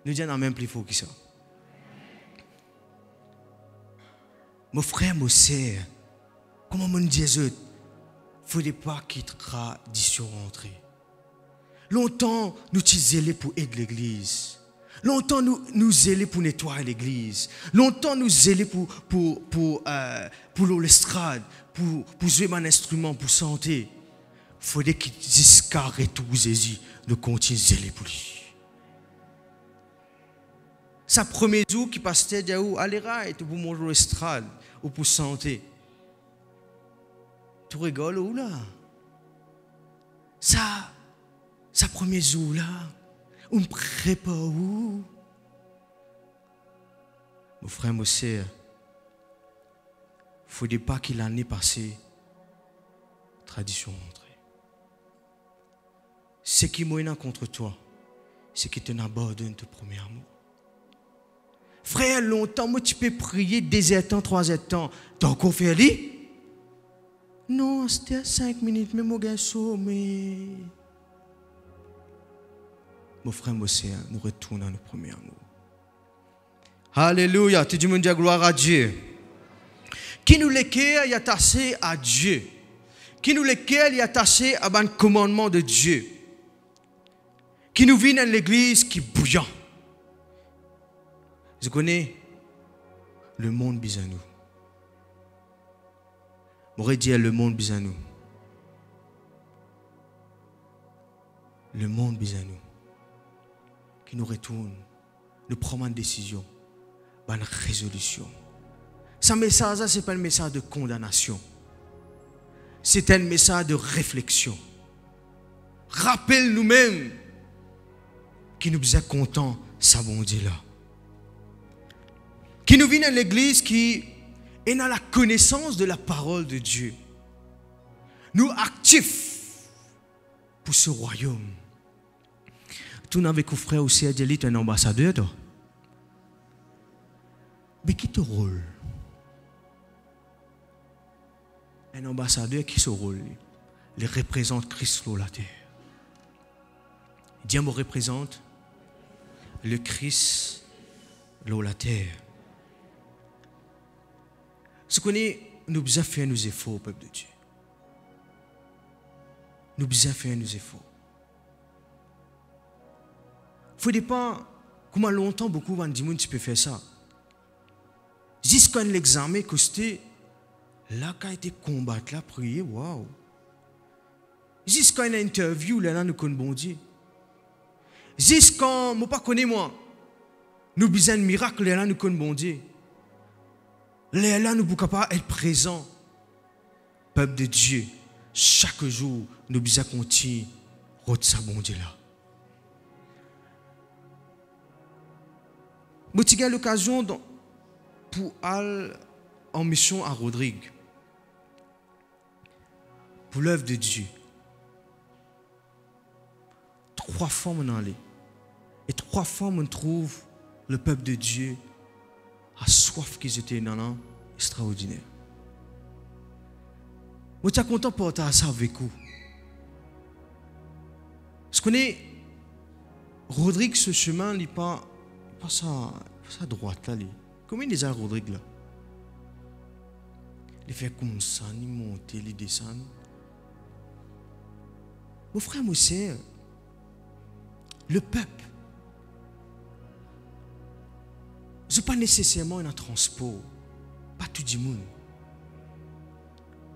Nous disons même plus fort que ça. Mon frère, mon sœur, comment mon Dieu, il ne faudrait pas qu'il tradition rentre. Longtemps, nous zélés pour aider l'église. Longtemps, nous zélés pour nettoyer l'église. Longtemps, nous zélés pour l'estrade, pour jouer mon instrument, pour chanter. Il faudrait qu'il jusqu'à tout Jésus, nous continuons zélés pour lui. Sa premier jour qui passait de où aller right pour manger l'estrade ou pour chanter. Tu rigoles où là? Sa premier jour là, on prépare où? Mon frère, mon sœur, il ne faudrait pas qu'il l'année passée, tradition rentrée. Ce qui m'a contre toi, c'est qu'il t'abandonne ton premier amour. Frère, longtemps, moi, tu peux prier 2 ans, 3 ans. T'as encore fait lui? Non, c'était 5 minutes, mais mon gars, mais. Mon frère, mon sœur, nous retournons à nos premiers amours. Alléluia, tout le monde dit gloire à Dieu. Qui nous l'équerre, il est attaché à Dieu. Qui nous l'équerre, il est attaché à un commandement de Dieu. Qui nous vient dans l'église qui bouillant. Je connais le monde bizarre nous. J'aurais dit le monde bizarre nous. Le monde bizarre nous. Qui nous retourne, nous prenons une décision, une résolution. Ce message, ce n'est pas un message de condamnation. C'est un message de réflexion. Rappelle nous-mêmes qui nous sommes contents, ça bon Dieu là. Qui nous vient à l'église qui est dans la connaissance de la parole de Dieu. Nous actifs pour ce royaume. Tout avec un frère aussi à dire, tu es un ambassadeur, toi. Mais qui te rôle? un ambassadeur qui se rôle. Il représente Christ sur la terre. Dieu me représente le Christ sur la terre. Ce qu'on est, nous devons faire nos efforts au peuple de Dieu. Nous devons faire nos efforts. Il ne faut pas, comment longtemps beaucoup vont dire, tu peux faire ça. Jusqu'à l'examen costé, là, quand il était combattu, là, prier, waouh. Jusqu'à une interview, là, nous connaissons bon Dieu. Jusqu'à, je ne pas connais moi, nous avons besoin de miracle, là, nous connaissons bon Dieu. Là, nous ne pouvons pas être présents. Peuple de Dieu, chaque jour, nous devons continuer à rôder ça, bon Dieu, là. J'ai eu l'occasion pour aller en mission à Rodrigue, pour l'œuvre de Dieu. 3 fois, on allait. Et 3 fois, on trouve le peuple de Dieu à soif qu'ils étaient dans l'an extraordinaire. Je suis content de partager ça avec vous. Parce qu'on est, Rodrigue, ce chemin, il n'est pas ça droite là. Comment il est à Rodrigue là? Il fait comme ça, il monte, il descend. Mon frère, mon sœur, le peuple, ce n'est pas nécessairement un transport, pas tout le monde.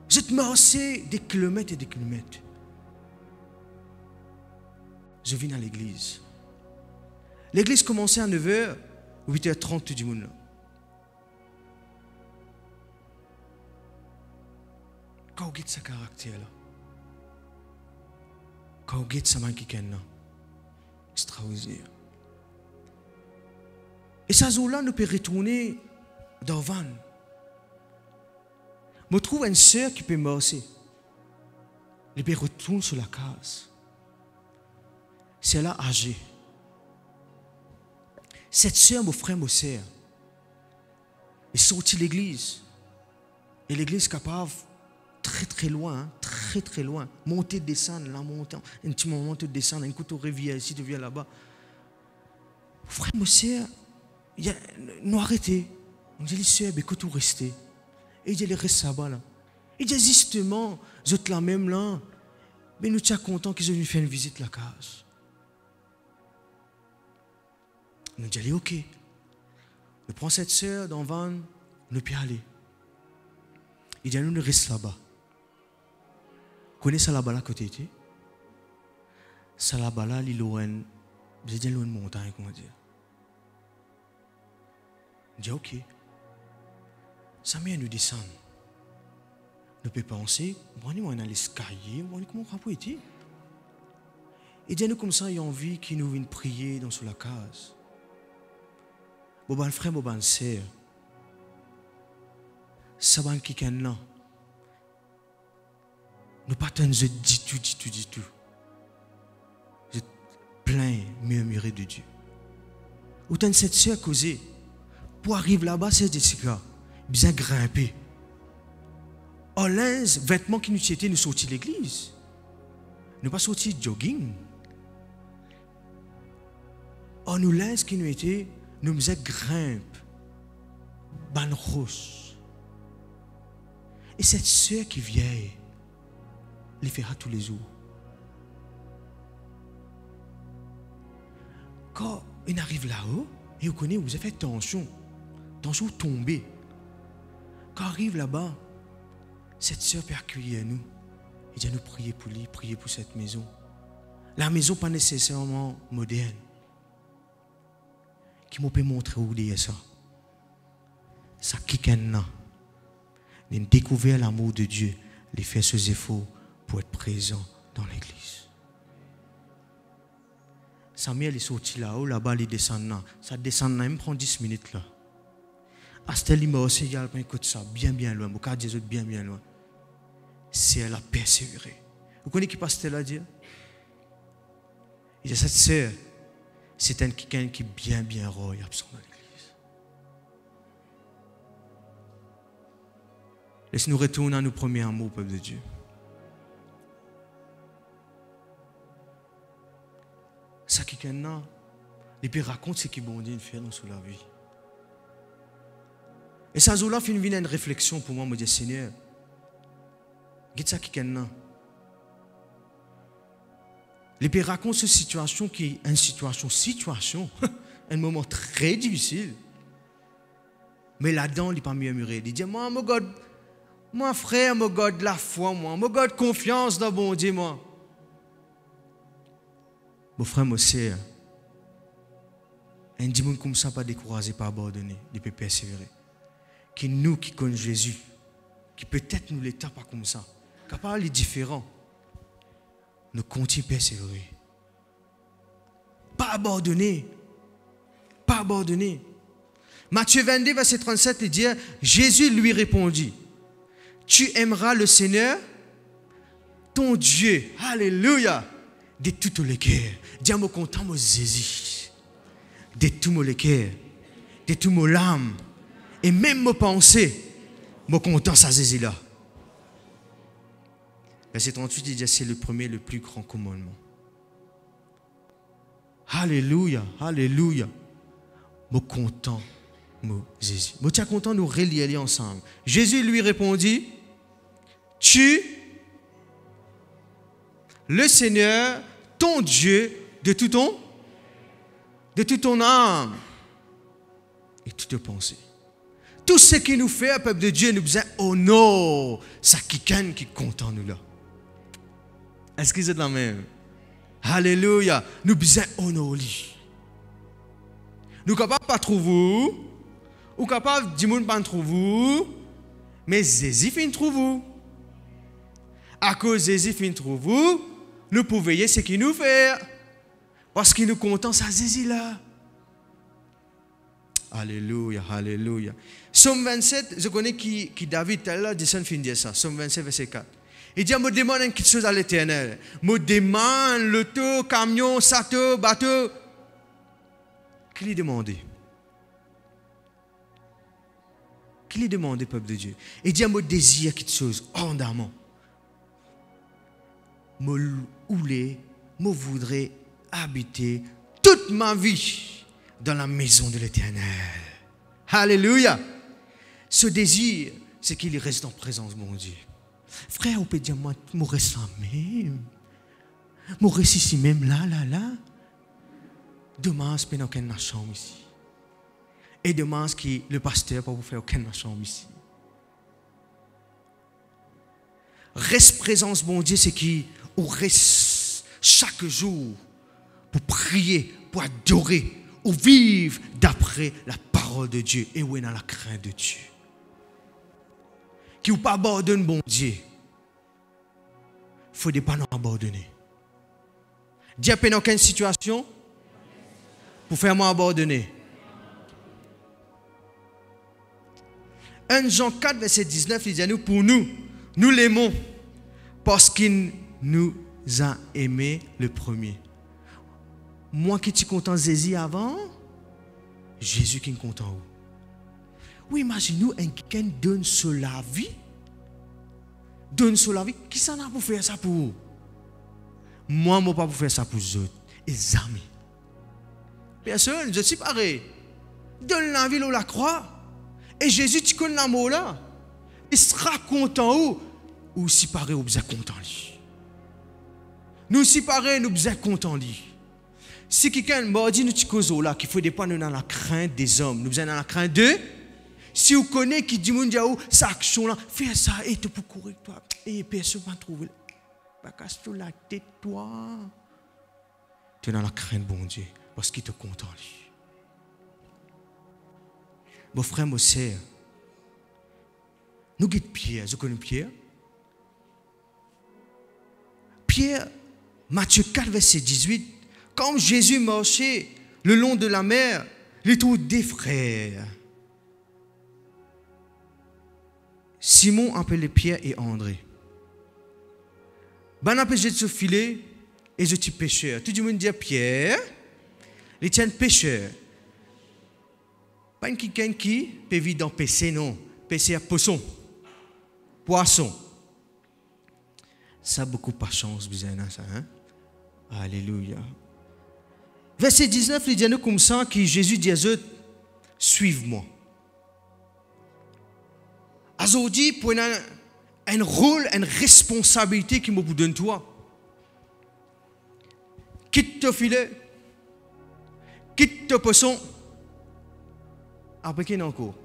Je te marche des kilomètres et des kilomètres. Je viens à l'église. L'église commençait à 9h, 8h30 tout le monde. Quand on regarde ce caractère-là, quand on regarde ce manquement, extraordinaire. Et ça jour-là, nous pouvons retourner dans le van. Je trouve une sœur qui peut marcher. Elle peut retourner sur la case. C'est là âgée. Cette sœur, mon frère, mon sœur, est sortie de l'église. Et l'église est capable, très très loin, très très loin, monter, descendre, là, monter, un petit moment, tu descends, un coup, tu reviens ici, tu viens là-bas. Frère, mon sœur, nous arrêtons. On dit, les sœurs, écoute, tu restes. Et il dit, reste là-bas, là. Il dit, justement, je te la même là, mais nous sommes contents qu'ils aient venu faire une visite à la case. Nous disons, ok. Nous prenons cette sœur dans le van, nous pouvons aller. Il dit, nous restons là-bas. Vous connaissez ça là-bas, là, côté était? Ça là-bas, là, il y a une montagne, comment dire. Il dit, ok. Ça m'est nous descendre. Nous pouvons penser, on a l'escalier, comment on peut être? Il dit, nous comme ça, il y a envie qu'il nous vienne prier dans sur la case. Bon, frère, bon, sœur, ça va qui est là. Nous pas tant de du tout. Je plein murmurer de Dieu. Autant cette sœur causée, pour arriver là-bas, c'est Jessica, bien grimper. En linge, vêtements qui nous étaient, nous sortis de l'église. Nous pas sortis de jogging. En nous linge qui nous étaient, nous faisions grimpe, ban rose. Et cette sœur qui vient, elle fera tous les jours. Quand on arrive là-haut, et vous connaissez, vous avez fait tension tombée. Quand on arrive là-bas, cette sœur peut accueillir nous. Et dit nous prier pour lui, prier pour cette maison. La maison pas nécessairement moderne. Qui m'a peut montrer où il y a ça. Ça qui est là. De découvrir l'amour de Dieu, de faire ses efforts pour être présent dans l'église. Samuel est sorti là-haut, là-bas, il descend là. Ça descend là, il me prend 10 minutes là. Astel, il m'a aussi dit, écoute ça, bien loin. Mon cas Jésus bien loin. C'est elle a persévéré. Vous connaissez qui passe là dire? Il dit, cette sœur, c'est quelqu'un qui est bien roi et absent dans l'église. Laisse-nous retourner à nos premiers amours, peuple de Dieu. Ça qui est là, et puis raconte ce qu'il bon Dieu fait dans la vie. Et ça jour-là fait une réflexion pour moi, me dire Seigneur, qu'est-ce ça qui est là? Et puis raconte cette situation qui est une situation, un moment très difficile. Mais là-dedans, il n'est pas murmuré. Il dit, moi, mon frère, mon God de la foi, moi, mon God de confiance dans bon Dieu, moi. Mon frère, mon sœur, un dimanche comme ça, pas découragé, pas abandonné, il peut persévérer. Qui nous qui connaissons Jésus, qui peut-être nous l'état pas comme ça, capable de différent, nous continuons à persévérer. Pas abandonner. Pas abandonner. Matthieu 22, verset 37, il dit, Jésus lui répondit, tu aimeras le Seigneur, ton Dieu, alléluia, de tout le cœur. Dis-moi content, mon Jésus, de tout mon cœur, de tout mon âme, et même mon pensée, mon content, ça Jésus là. Verset 38, il dit, c'est le premier, le plus grand commandement. Alléluia, alléluia, mon content. Jésus. Je suis content de nous relier ensemble. Jésus lui répondit, tu, le Seigneur, ton Dieu, de tout ton âme et toute pensée. Tout ce qui nous fait, peuple de Dieu, nous disait, oh non, ça qui est content nous là. Est-ce que c'est la même? Alléluia. Nous disons, oh non, nous ne sommes capables pas trouver. Ou capable de dire pas trouver, mais Jésus fin trouve. À cause de Jésus fin trouve, nous pouvons veiller ce qu'il nous fait. Parce qu'il nous contente ça Jésus là. Alléluia, alléluia. Somme 27, je connais qui David là dit ça fin dire ça. Somme 27 verset 4. Il dit, me demande quelque chose à l'Éternel. Me demande l'auto, camion, sato, bateau. Qui lui demande? Qui lui demande, peuple de Dieu? Il dit, me désire quelque chose, ardemment. Me voudrais habiter toute ma vie dans la maison de l'Éternel. Alléluia. Ce désir, c'est qu'il reste en présence de mon Dieu. Frère, on peut dire, moi, je reste même. Je reste ici même, là. Demain, je peux dans la chambre ici. Et demain, le pasteur pour vous faire aucune chambre ici. Reste présence, bon Dieu, c'est qu'on reste chaque jour pour prier, pour adorer, ou vivre d'après la parole de Dieu et où est dans la crainte de Dieu. Qui ou pas abandonne, bon Dieu. Il ne faut pas nous abandonner. Dieu n'a aucune situation pour faire moi abandonner. 1 Jean 4, verset 19, il dit à nous, pour nous l'aimons parce qu'il nous a aimés le premier. Moi qui suis content de Jésus avant, Jésus qui est content. Oui, imaginez-nous, quelqu'un donne sur la vie. Qui s'en a pour faire ça pour vous? Moi, je ne peux pas pour faire ça pour les autres. Les amis. Personne, je suis pareil. Donne la vie ou la croix. Et Jésus, tu connais l'amour là. Il sera content ou si pareil, ou bien content lui. Nous si pareil, nous bien content lui. Si quelqu'un m'a dit nous cause là qu'il faut dépendre dans la crainte des hommes, nous bien dans la crainte d'eux. Si vous connaissez qui dit mondiaou cette action là, fais ça et tu peux courir toi. Et personne va trouver. Pas casse tout la tête toi. Tu es dans la crainte bon Dieu parce qu'il te content lui. Mon frère, mon sœur, nous guide Pierre, je connais Pierre. Pierre, Matthieu 4, verset 18, quand Jésus marchait le long de la mer, il trouve des frères. Simon appelait Pierre et André. Ben appelé de ce filet et je suis pêcheur. Tout le monde dit Pierre, il tient pêcheur. Pas quelqu'un qui peut vivre dans PC, non. PC à poisson. poisson. Ça, beaucoup pas chance, besoin ça. Hein? Alléluia. Verset 19, il dit nous comme ça que Jésus dit à eux, suivez-moi. Aujourd'hui, pour un rôle, une responsabilité qui me donne toi. Quitte ton filet, quitte ton poisson. Après, qu'il y a encore.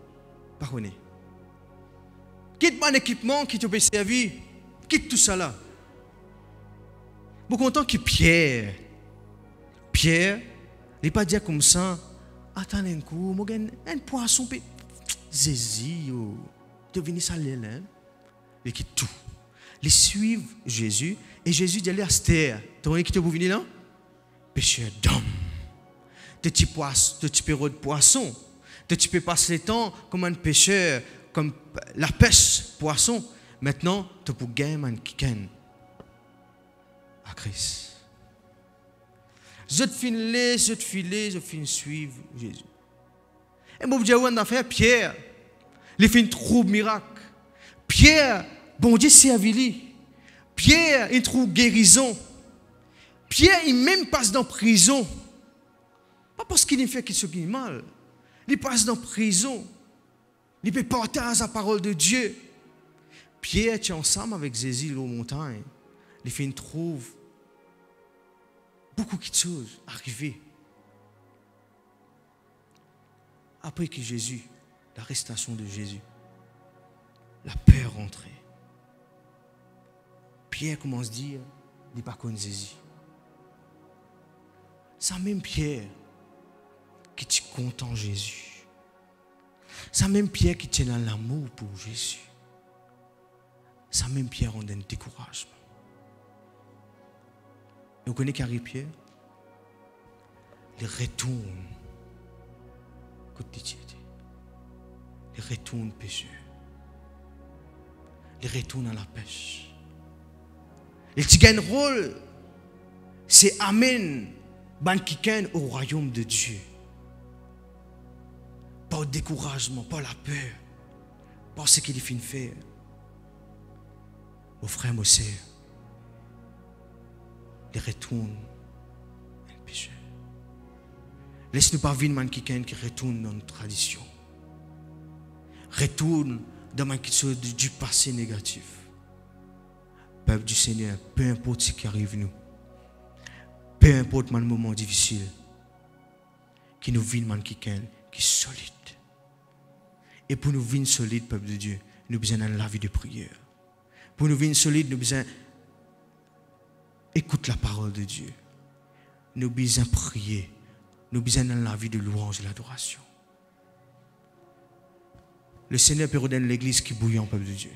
Pardonnez. Quitte mon équipement qui te peut servir. Quitte tout ça là. Je suis content que Pierre, il n'est pas dit comme ça, attends un coup, je vais un poisson, Jésus, tu viens ça là. Il quitte tout. Il suit Jésus, et Jésus dit à terre. Tu vois qui te venir là? Pêcheur d'hommes. De petits poissons, de petits perros de poissons. Tu peux passer le temps comme un pêcheur, comme la pêche, poisson. Maintenant, tu peux gagner un kiken à Christ. Je te filer, je finis suivre Jésus. Et moi, je vais faire Pierre. Il fait un trouble miracle. Pierre, bon Dieu, servi lui. Pierre, il trouve guérison. Pierre, il même passe dans prison. Pas parce qu'il fait quelque chose qui est mal. Il passe dans prison. Il peut porter la parole de Dieu. Pierre est ensemble avec Jésus aux montagnes. Il fait une trouve beaucoup de choses arrivées. Après que Jésus, l'arrestation de Jésus, la peur rentrée. Pierre commence à dire, il n'est pas comme Jésus. C'est même Pierre qui est content Jésus. C'est même Pierre qui tient dans l'amour pour Jésus. C'est même Pierre en donne découragement. Et vous connaissez qu'Harry Pierre? Il retourne côté tiède. Il retourne pécheur. Il retourne à la pêche. Il gagne un rôle. C'est Amen. Ban qui gagne au royaume de Dieu. Pas le découragement, pas la peur. Pas ce qu'il finit de faire. Mon frère, mon sœur, il retourne un pécheur. Laisse-nous pas vivre quelqu'un qui retourne dans notre tradition. Retourne dans quelque chose du passé négatif. Peuple du Seigneur, peu importe ce qui arrive nous, peu importe le moment difficile, qui nous vivons quelqu'un qui est solide. Et pour nous vivre solide, peuple de Dieu, nous avons besoin de la vie de prière. Pour nous vivre solide, nous avons besoin d'écouter la parole de Dieu. Nous avons besoin de prier. Nous avons besoin de la vie de louange et l'adoration. Le Seigneur peut redonner l'église qui bouillante, peuple de Dieu.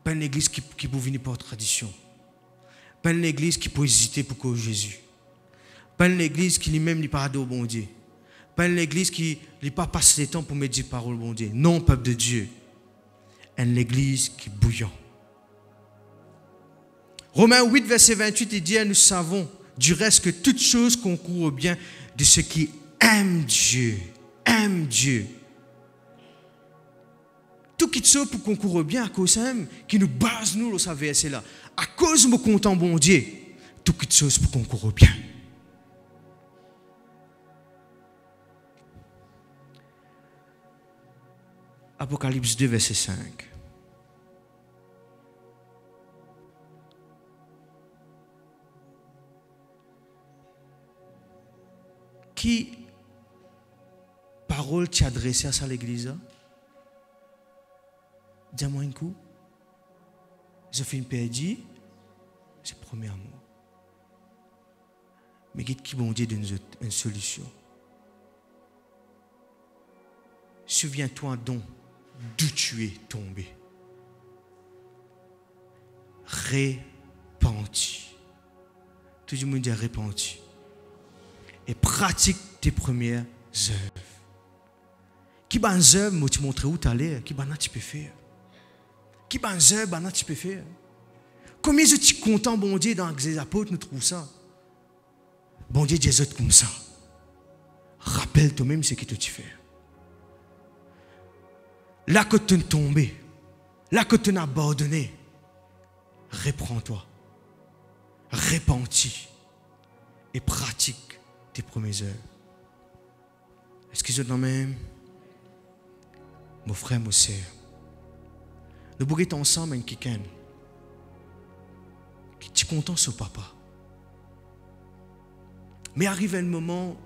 Pas une église qui peut venir par tradition. Pas une église qui peut hésiter pour que Jésus. Pas une église qui lui-même n'est pas adoré au bon Dieu. Pas une église qui n'a pas passé le temps pour méditer la parole au bon Dieu. Non, peuple de Dieu. Une église qui bouillante. Romains 8, verset 28, il dit, nous savons du reste que toute chose concourt au bien de ceux qui aiment Dieu. Aiment Dieu. Tout qui soit pour concourir au bien à cause même qui nous base nous dans ce verset là. À cause de mon content bon Dieu, tout qui soit pour concourir au bien. Apocalypse 2, verset 5. Qui parole t'as adressé à ça l'église? Dis-moi un coup. Je fais une perdu. C'est le premier amour. Mais qui bon Dieu donne une solution. Souviens-toi donc d'où tu es tombé. Repenti. Tout le monde dit repenti. Et pratique tes premières œuvres. Qui ban œuvres, moi te montrer où tu allais, qui ban tu peux faire. Qui ban œuvres, tu peux faire. Combien je suis content, bon Dieu, dans les apôtres, nous trouvons ça. Bon Dieu, Jésus comme ça. Rappelle toi-même ce que tu fais. Là que tu es tombé, là que tu n'as abandonné, reprends-toi, repentis et pratique tes premières heures. Est-ce que je t'en même, mon frère, mon sœur, nous pourrions être ensemble avec quelqu'un qui est content sur papa. Mais arrive un moment,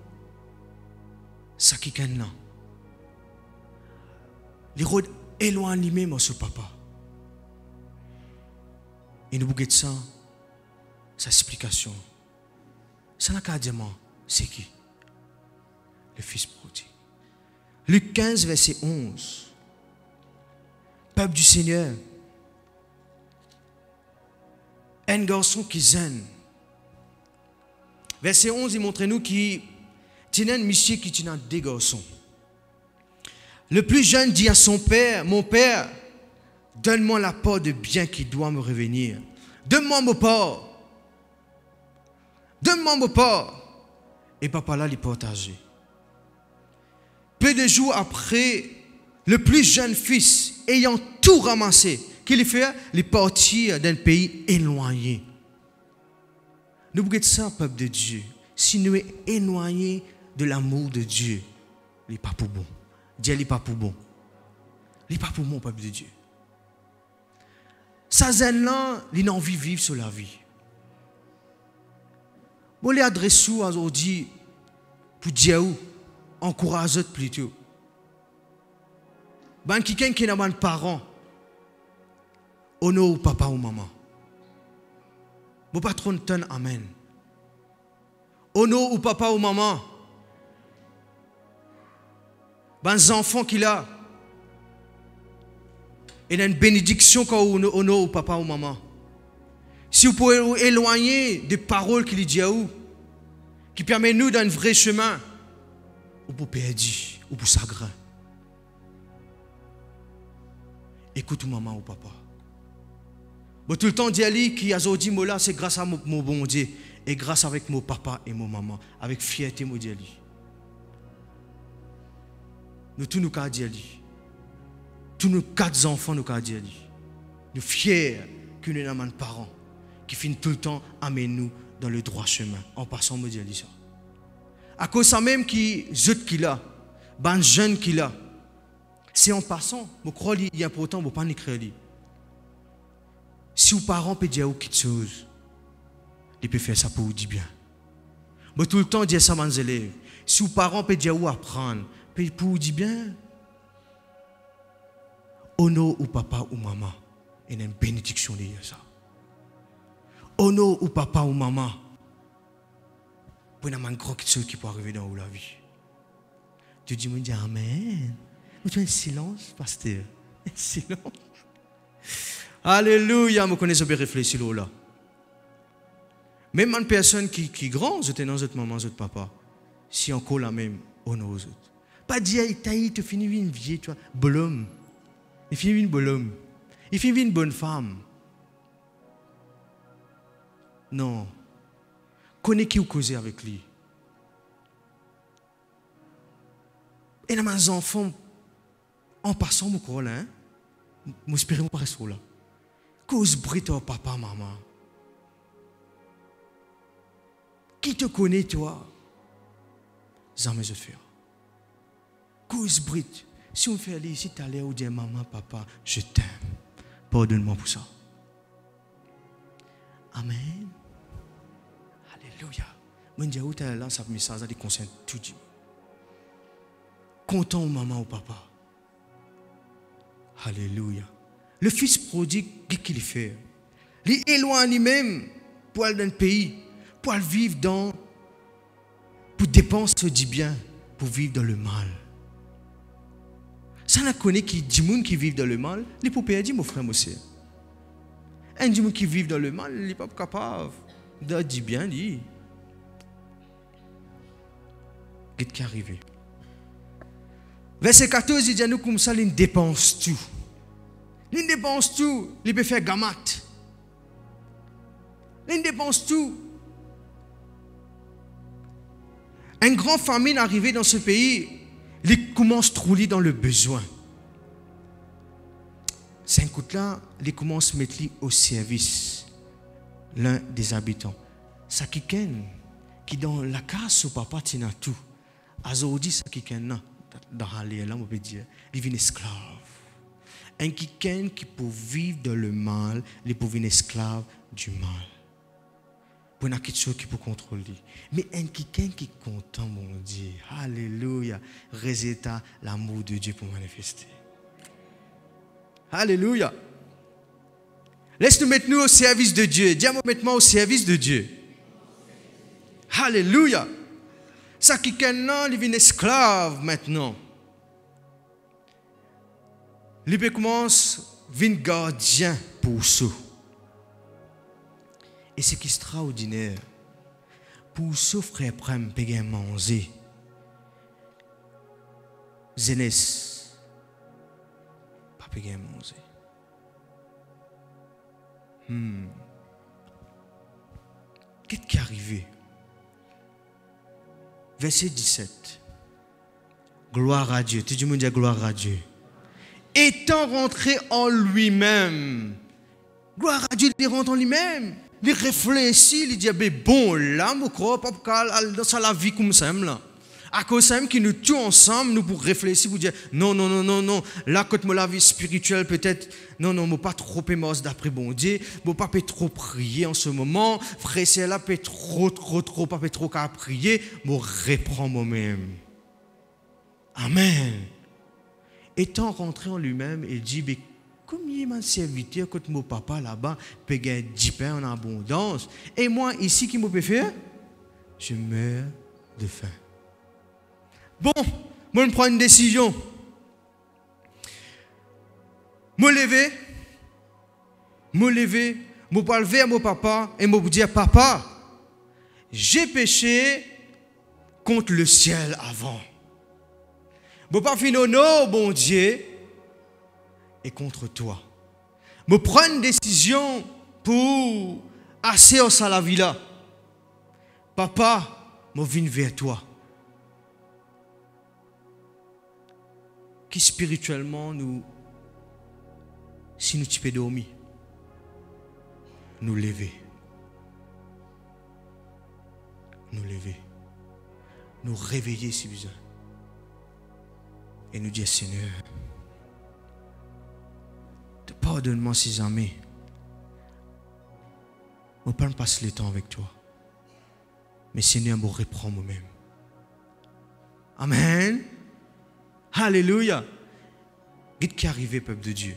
ça quelqu'un là, les routes éloignent même sur papa. Et nous pourrions ça, sa explication. Ça n'a qu'à dire, c'est qui? Le fils prodigue. Luc 15, verset 11. Peuple du Seigneur, un garçon qui zen. Verset 11, il montre nous qu'il y a un monsieur qui tient deux garçons. Le plus jeune dit à son père, mon père, donne-moi la part de bien qui doit me revenir. Donne-moi mon part. Donne-moi mon part. Et papa là, il partageait. Peu de jours après, le plus jeune fils, ayant tout ramassé, qu'il fait, il est parti d'un pays éloigné. Nous regardons ça, peuple de Dieu. Si nous sommes éloignés de l'amour de Dieu, il n'est pas pour bon. Dieu n'est pas pour bon. Il n'est pas pour bon, peuple de Dieu. Ça, là, il a envie de vivre sur la vie. Bon, les adresses aujourd'hui pour Dieu, encourage plutôt. Ben, quelqu'un qui n'a pas de parents, honore papa ou maman. Bon, pas trop de temps, amen. Honore ou papa ou maman. Ben, les enfants qu'il a, il a une bénédiction quand on honore ou papa ou maman. Si vous pouvez vous éloigner des paroles qu'il dit à vous, qui permettent nous d'un vrai chemin, ou pour perdre, ou pour chagrin. Écoute maman ou papa. Bon, tout le temps, Dieu qui a dit, là, c'est grâce à mon bon Dieu, et grâce avec mon papa et mon maman, avec fierté, mon Dieu. Nous tous nous cas Dieu. Tous nos 4 enfants nous cas Dieu. Nous fiers que nous avons des parents qui finissent tout le temps à amener nous dans le droit chemin, en passant, mon Dieu, ça. À cause de ça même qui jeune qu'il a, ben jeune qu'il a, c'est en passant, je crois qu'il est important, je ne pas écrire. Si vos parents peuvent dire quelque chose, ils peuvent faire ça pour vous dire bien. Mais tout le temps, dire ça à mes élèves. Si vos parents peuvent dire où apprendre, pour vous dire bien, honore ou papa ou maman, il y a une bénédiction derrière ça. Honore ou papa ou maman, pour une grande chose qui peut arriver dans la vie. Tu dis, moi, amen. Mais tu as un silence, pasteur. Un silence. Alléluia, je connais bien réfléchir là. Même une personne qui est grande, j'étais dans ce moment, ce papa, si encore la même, honore aux autres. Pas dire, tu finis une vieille, tu vois, bonhomme. Il finit une bonhomme. Il finit une bonne femme. Non. Connais qui vous causez avec lui. Et dans mes enfants, en passant, mon corps là, m'espérez pas rester là. Cause brite au papa, maman. Qui te connaît, toi? Jamais je fais. Cause brite. Si on fait aller ici, tu allais ou dire maman, papa, je t'aime. Pardonne-moi pour ça. Amen. Alléluia. Moi, je dis, où tu es là, ça me message, ça concerne tout Dieu. Content maman ou papa. Alléluia. Le fils prodigue, qu'est-ce qu'il fait? Il éloigne lui-même pour aller dans le pays, pour aller vivre dans, pour dépenser du bien, pour vivre dans le mal. Ça n'a connu qui dit gens qui vivent dans le mal, les poupées dit mon frère aussi. Un dit qui vit dans le mal, il n'est pas capable de dire bien dit. Qu'est-ce qui est arrivé? Verset 14, il dit à nous comme ça, il dépense tout. Il dépense tout, il peut faire gamat. Il dépense tout. Une grande famine arrivée dans ce pays, il commence à rouler dans le besoin. c'est un coup là, il commence à mettre au service l'un des habitants. Ça qui dans la case au papa tient tout. Aujourd'hui, ça qui dans l'allée là, on peut dire, il devient esclave. Un qui peut vivre dans le mal, il peut devenir esclave du mal. Pour une quelque chose qui peut contrôler. Mais un qui est content, mon Dieu. Alléluia. Résultat, l'amour de Dieu pour manifester. Alléluia. Laisse-nous mettre nous au service de Dieu. Dis-moi maintenant au service de Dieu. Alléluia. Ça qui est non, il devient esclave maintenant. Il commence à devenir gardien pour ça. Et c'est extraordinaire. Pour ce frère prème payer manger. Zénès. Pas payer manger. Qu'est-ce qui est arrivé? Verset 17. Gloire à Dieu. Tout le monde dit gloire à Dieu. Étant rentré en lui-même. Gloire à Dieu, il rentre en lui-même. Il réfléchit, il dit, bon, là, mon corps, dans la vie comme ça, là. À cause de ça, qui nous tue ensemble, nous pour réfléchir, pour dire, non. Là, quand la vie spirituelle, peut-être, non, je ne pas trop aimer d'après bon Dieu, je ne pas trop prier en ce moment, frère, c'est là, peut trop, pas trop qu'à prier, je reprends moi-même. Amen. Étant rentré en lui-même, il dit, combien de serviteurs quand mon papa là-bas peut gagner 10 pains en abondance et moi ici qui me peut faire je meurs de faim. Bon, moi je prends une décision. Me lever, me parler vers mon papa et me dire papa, j'ai péché contre le ciel avant. Mon papa fait non, bon Dieu. Et contre toi. Me prendre une décision pour assez au la vie là. Papa, je viens vers toi. Qui spirituellement nous, si nous tu peux dormir, nous lever, nous réveiller si besoin, et nous dire Seigneur. Pardonne-moi si jamais. Je ne peux pas passer le temps avec toi. Mais Seigneur, je reprends moi-même. Amen. Alléluia. Qu'est-ce qui est arrivé, peuple de Dieu?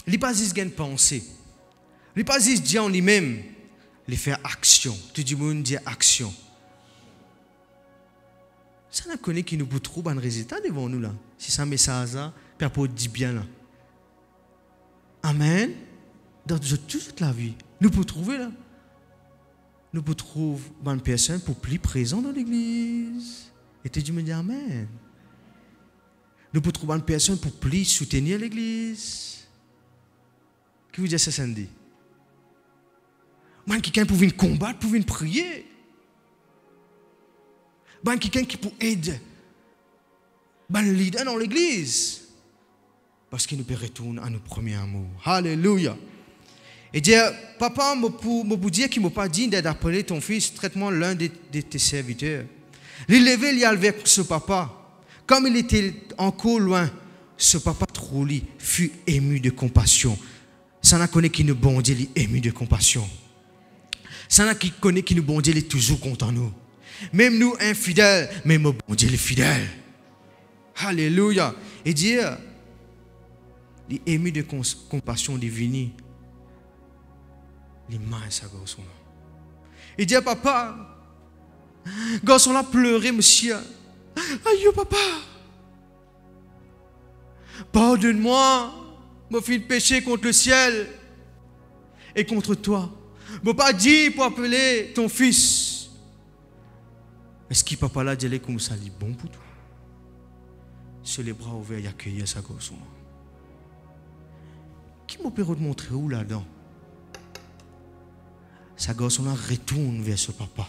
Il n'est pas juste une pensée. Il n'est pas juste dire en lui-même. Il fait action. Tout le monde dit action. Ça n'a connu qui nous peut trouver un résultat devant nous là. Si ça message là, Père dit bien là. Amen. Dans toute la vie, nous pouvons trouver là. Nous pouvons trouver une personne pour plus présent dans l'église. Et tu me dis Amen. Nous pouvons trouver une personne pour plus soutenir l'église. Qui vous dit ça samedi? Quelqu'un pour venir combattre, pour venir prier. Quelqu'un qui peut aider. Un leader dans l'église. Parce qu'il nous peut retourner à nos premiers amours. Alléluia. Et dire, papa, je dire qu'il ne m'a pas dit d'appeler ton fils, traite-moi l'un de tes serviteurs. Il levé, il y a levé ce papa. Comme il était encore loin, ce papa trop lui fut ému de compassion. Ça n'a connu qu'il nous bon Dieu, il est ému de compassion. Ça n'a connu qu'il nous bon Dieu, il est toujours content nous. Même nous infidèles, même mon bon Dieu, il est fidèle. Alléluia. Et dire, il est ému de compassion divine. Les mains à sa garçon. Il dit à papa, garçon là pleurait, monsieur. Aïe, papa. Pardonne-moi, mon fils péché contre le ciel et contre toi. Je pas dit pour appeler ton fils. Est-ce que papa là dit comme ça, il bon pour toi? Sur les bras ouverts, il accueillir sa garçon. Qui m'a pu montrer où là-dedans? Sa garçon là retourne vers ce papa.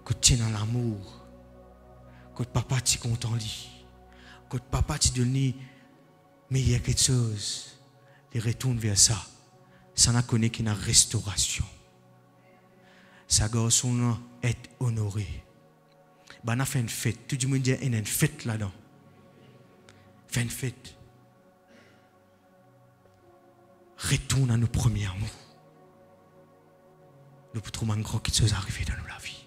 Que tu es dans l'amour. Que papa t'y content lui. Que papa t'y donne Mais il y a quelque chose. Il retourne vers ça. Ça n'a connu qu'une restauration. Sa garçon est honoré. Ben, on a fait une fête. Tout le monde dit qu'il y a une fête là-dedans. Fait une fête. Retourne à nos premiers amours. Nous pouvons trouver un grand quelque chose arriver dans la vie.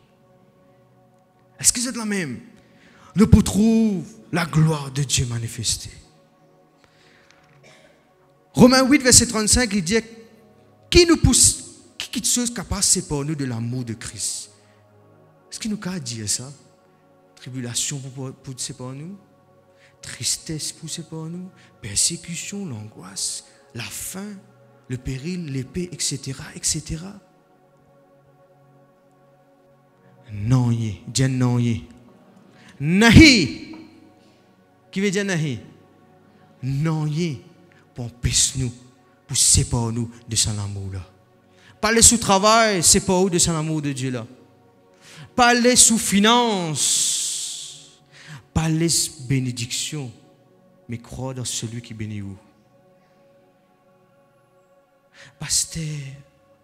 Est-ce que c'est de la même? Nous pouvons trouver la gloire de Dieu manifestée. Romains 8, verset 35, il dit qui nous pousse, qui quelque chose capable de séparer nous de l'amour de Christ? Est-ce qu'il nous a dit ça? Tribulation pour séparer nous? Tristesse pour séparer nous? Persécution, l'angoisse, la faim, le péril, l'épée, etc., etc. Non, dis non. Nahi. Qui veut dire nahi? Non, pour empêcher nous, pour séparer nous de son amour là. Parler sous travail, séparer nous de son amour de Dieu là. Parler sous finance, parler bénédiction, mais croire dans celui qui bénit vous. Pasteur,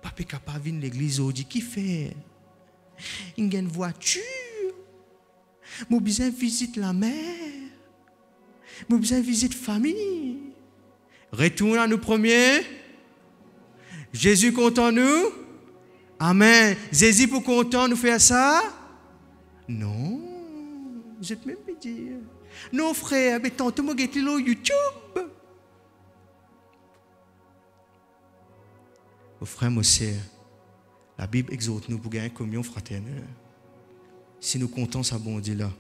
papa capable de l'église aujourd'hui, qui fait? Il y a une voiture. Moi besoin visite la mère. Moi besoin visite famille. Retourne à nous premiers. Jésus content nous. Amen. Jésus pour content nous faire ça? Non. Je te même pas dire. Non frère, mais tantôt moi get le YouTube. Mon frère, mon sœur, la Bible exhorte nous pour gagner une communion fraternelle. Si nous comptons ça bon Dieu là,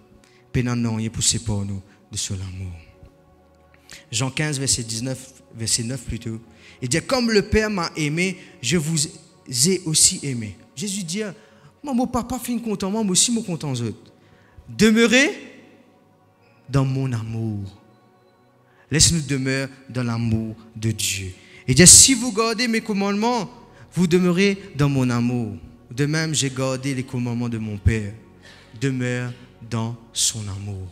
pénal non, il est poussé pour nous de ce l'amour. Jean 15, verset 9 plutôt. Il dit, comme le Père m'a aimé, je vous ai aussi aimé. Jésus dit, moi, mon papa fait content, moi aussi, moi content aux autres. Demeurez dans mon amour. Laisse-nous demeurer dans l'amour de Dieu. Il dit, si vous gardez mes commandements, vous demeurez dans mon amour. De même, j'ai gardé les commandements de mon Père. Demeure dans son amour.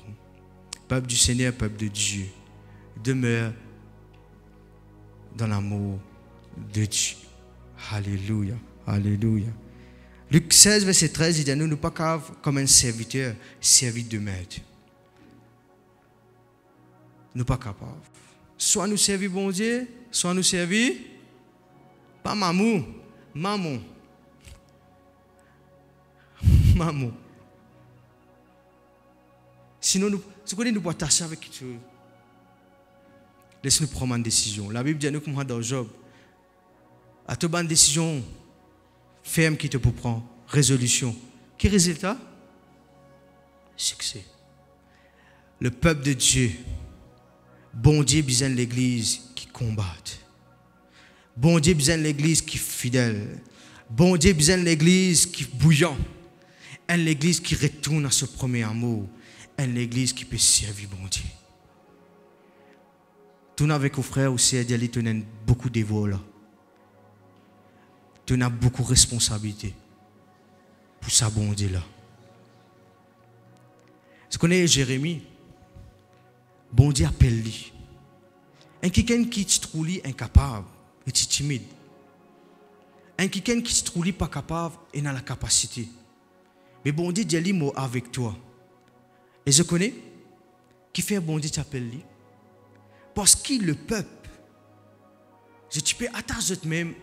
Peuple du Seigneur, peuple de Dieu. Demeure dans l'amour de Dieu. Alléluia. Alléluia. Luc 16, verset 13, il dit, nous ne pas comme un serviteur, servi de maître. Nous pas capables. Soit nous servir bon Dieu, soit nous servir pas maman. Maman. Sinon, nous pouvons attacher avec quelque chose. Laisse-nous prendre une décision. La Bible dit à nous comme dans Job. À toute bonne décision ferme qui te peut prendre. Résolution. Quel résultat? Succès. Le peuple de Dieu. Bon Dieu besoin de l'église qui combatte. Bon Dieu besoin de l'église qui est fidèle. Bon Dieu besoin de l'église qui est bouillant. Une église qui retourne à ce premier amour. Une église qui peut servir bon Dieu. Tourne avec vos frères aussi et dis-lui, tu as beaucoup de devoirs là. Tu as beaucoup de responsabilités pour ça bon Dieu là. Vous connaissez Jérémie? Bon Dieu appelle lui. Un quelqu'un qui se trouve incapable et timide. Un quelqu'un qui se trouve pas capable et n'a la capacité. Mais bon Dieu dit moi avec toi. Et je connais qui fait bon Dieu t'appelle lui. Parce que le peuple, tu peux attacher même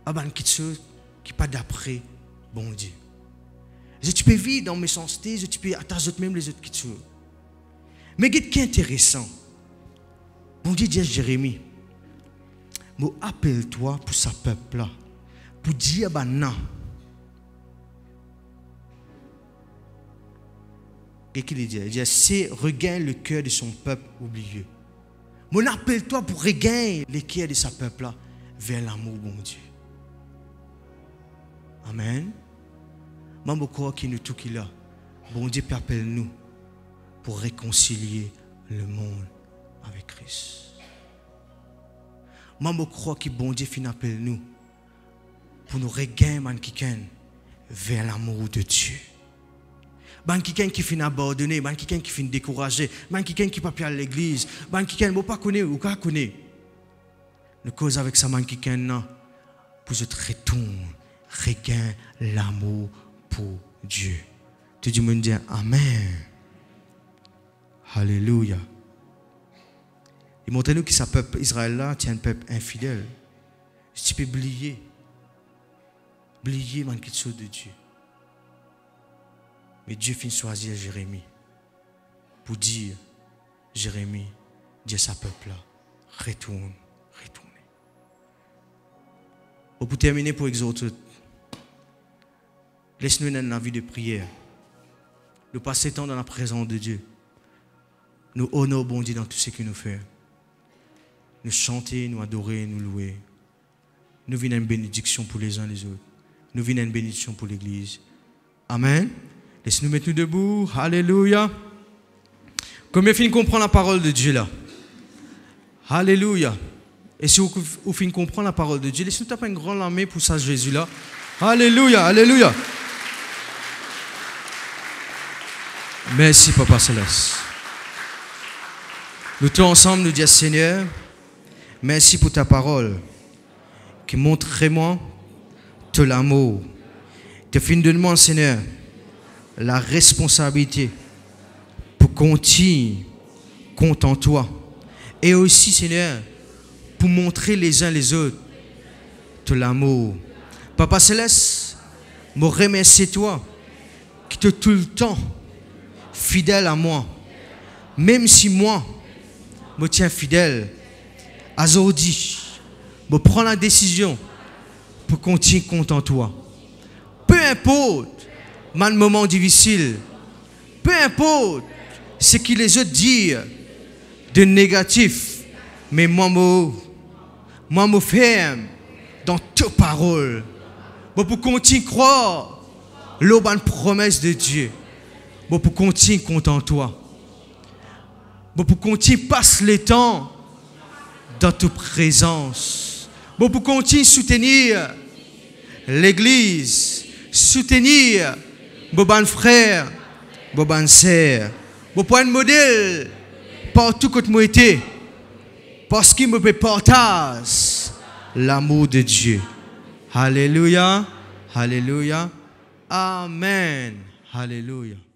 à quelque chose qui n'est pas d'après bon Dieu. Tu peux vivre dans mes méchanceté, tu peux attacher même les autres qui choses. Mais ce qui est intéressant, bon Dieu dit à Jérémie, moi appelle-toi pour ce peuple-là, pour dire non. Qu'est-ce qu'il dit? Il dit, c'est regagne le cœur de son peuple oublié. Mon appelle-toi pour regagner le cœur de ce peuple-là vers l'amour, bon Dieu. Amen. Même encore qui nous tout qui là, bon Dieu peut appeler nous pour réconcilier le monde avec Christ. Même encore qui bon Dieu fin appelle nous pour nous regagner man quelqu'un vers l'amour de Dieu. ban quelqu'un qui finit abandonné, ban quelqu'un qui finit découragé, ban quelqu'un qui pas plus à l'église, ban quelqu'un qui pas connaît ou pas connaît. Nous cause avec ça ban quelqu'un pour se retourner, regain l'amour pour Dieu. Tout le monde dit amen. Alléluia. Il montre nous que ce peuple Israël là tient un peuple infidèle. Tu peux oublier quelque chose de Dieu. Mais Dieu finit choisir Jérémie pour dire, Jérémie, dis à sa peuple là, retourne. Pour terminer, pour exhorter, laisse-nous dans la vie de prière. Nous passer temps dans la présence de Dieu. Nous honorer bon Dieu dans tout ce que nous faisons. Nous chanter, nous adorer, nous louer. Nous venons une bénédiction pour les uns et les autres. Nous venons une bénédiction pour l'Église. Amen. Laisse-nous mettre nous debout. Alléluia. Combien finissez comprendre la parole de Dieu là? Alléluia. Et si vous finissez comprendre la parole de Dieu, laissez-nous taper une grande main pour ça Jésus là. Alléluia. Alléluia. Merci Papa Céleste. Nous tous ensemble nous disons Seigneur, merci pour ta parole qui montre-moi tout l'amour. Te fin de moi Seigneur la responsabilité pour continuer compte en toi. Et aussi Seigneur pour montrer les uns les autres tout l'amour. Papa Céleste, me remercie toi qui te tout le temps fidèle à moi. Même si moi me tiens fidèle, aujourd'hui, je prends la décision pour continuer compte en toi. Peu importe mon moment difficile, peu importe ce que les autres disent de négatif, mais moi, me ferme dans tes paroles. Pour continuer à croire la bonne promesse de Dieu. Pour continuer compte en toi. Pour continuer passer le temps dans ta présence. Pour continuer soutenir l'église, soutenir vos bons frères, vos bonnes sœurs. Pour prendre un modèle partout que moi été. Parce qu'il me partage l'amour de Dieu. Alléluia. Alléluia. Amen. Alléluia.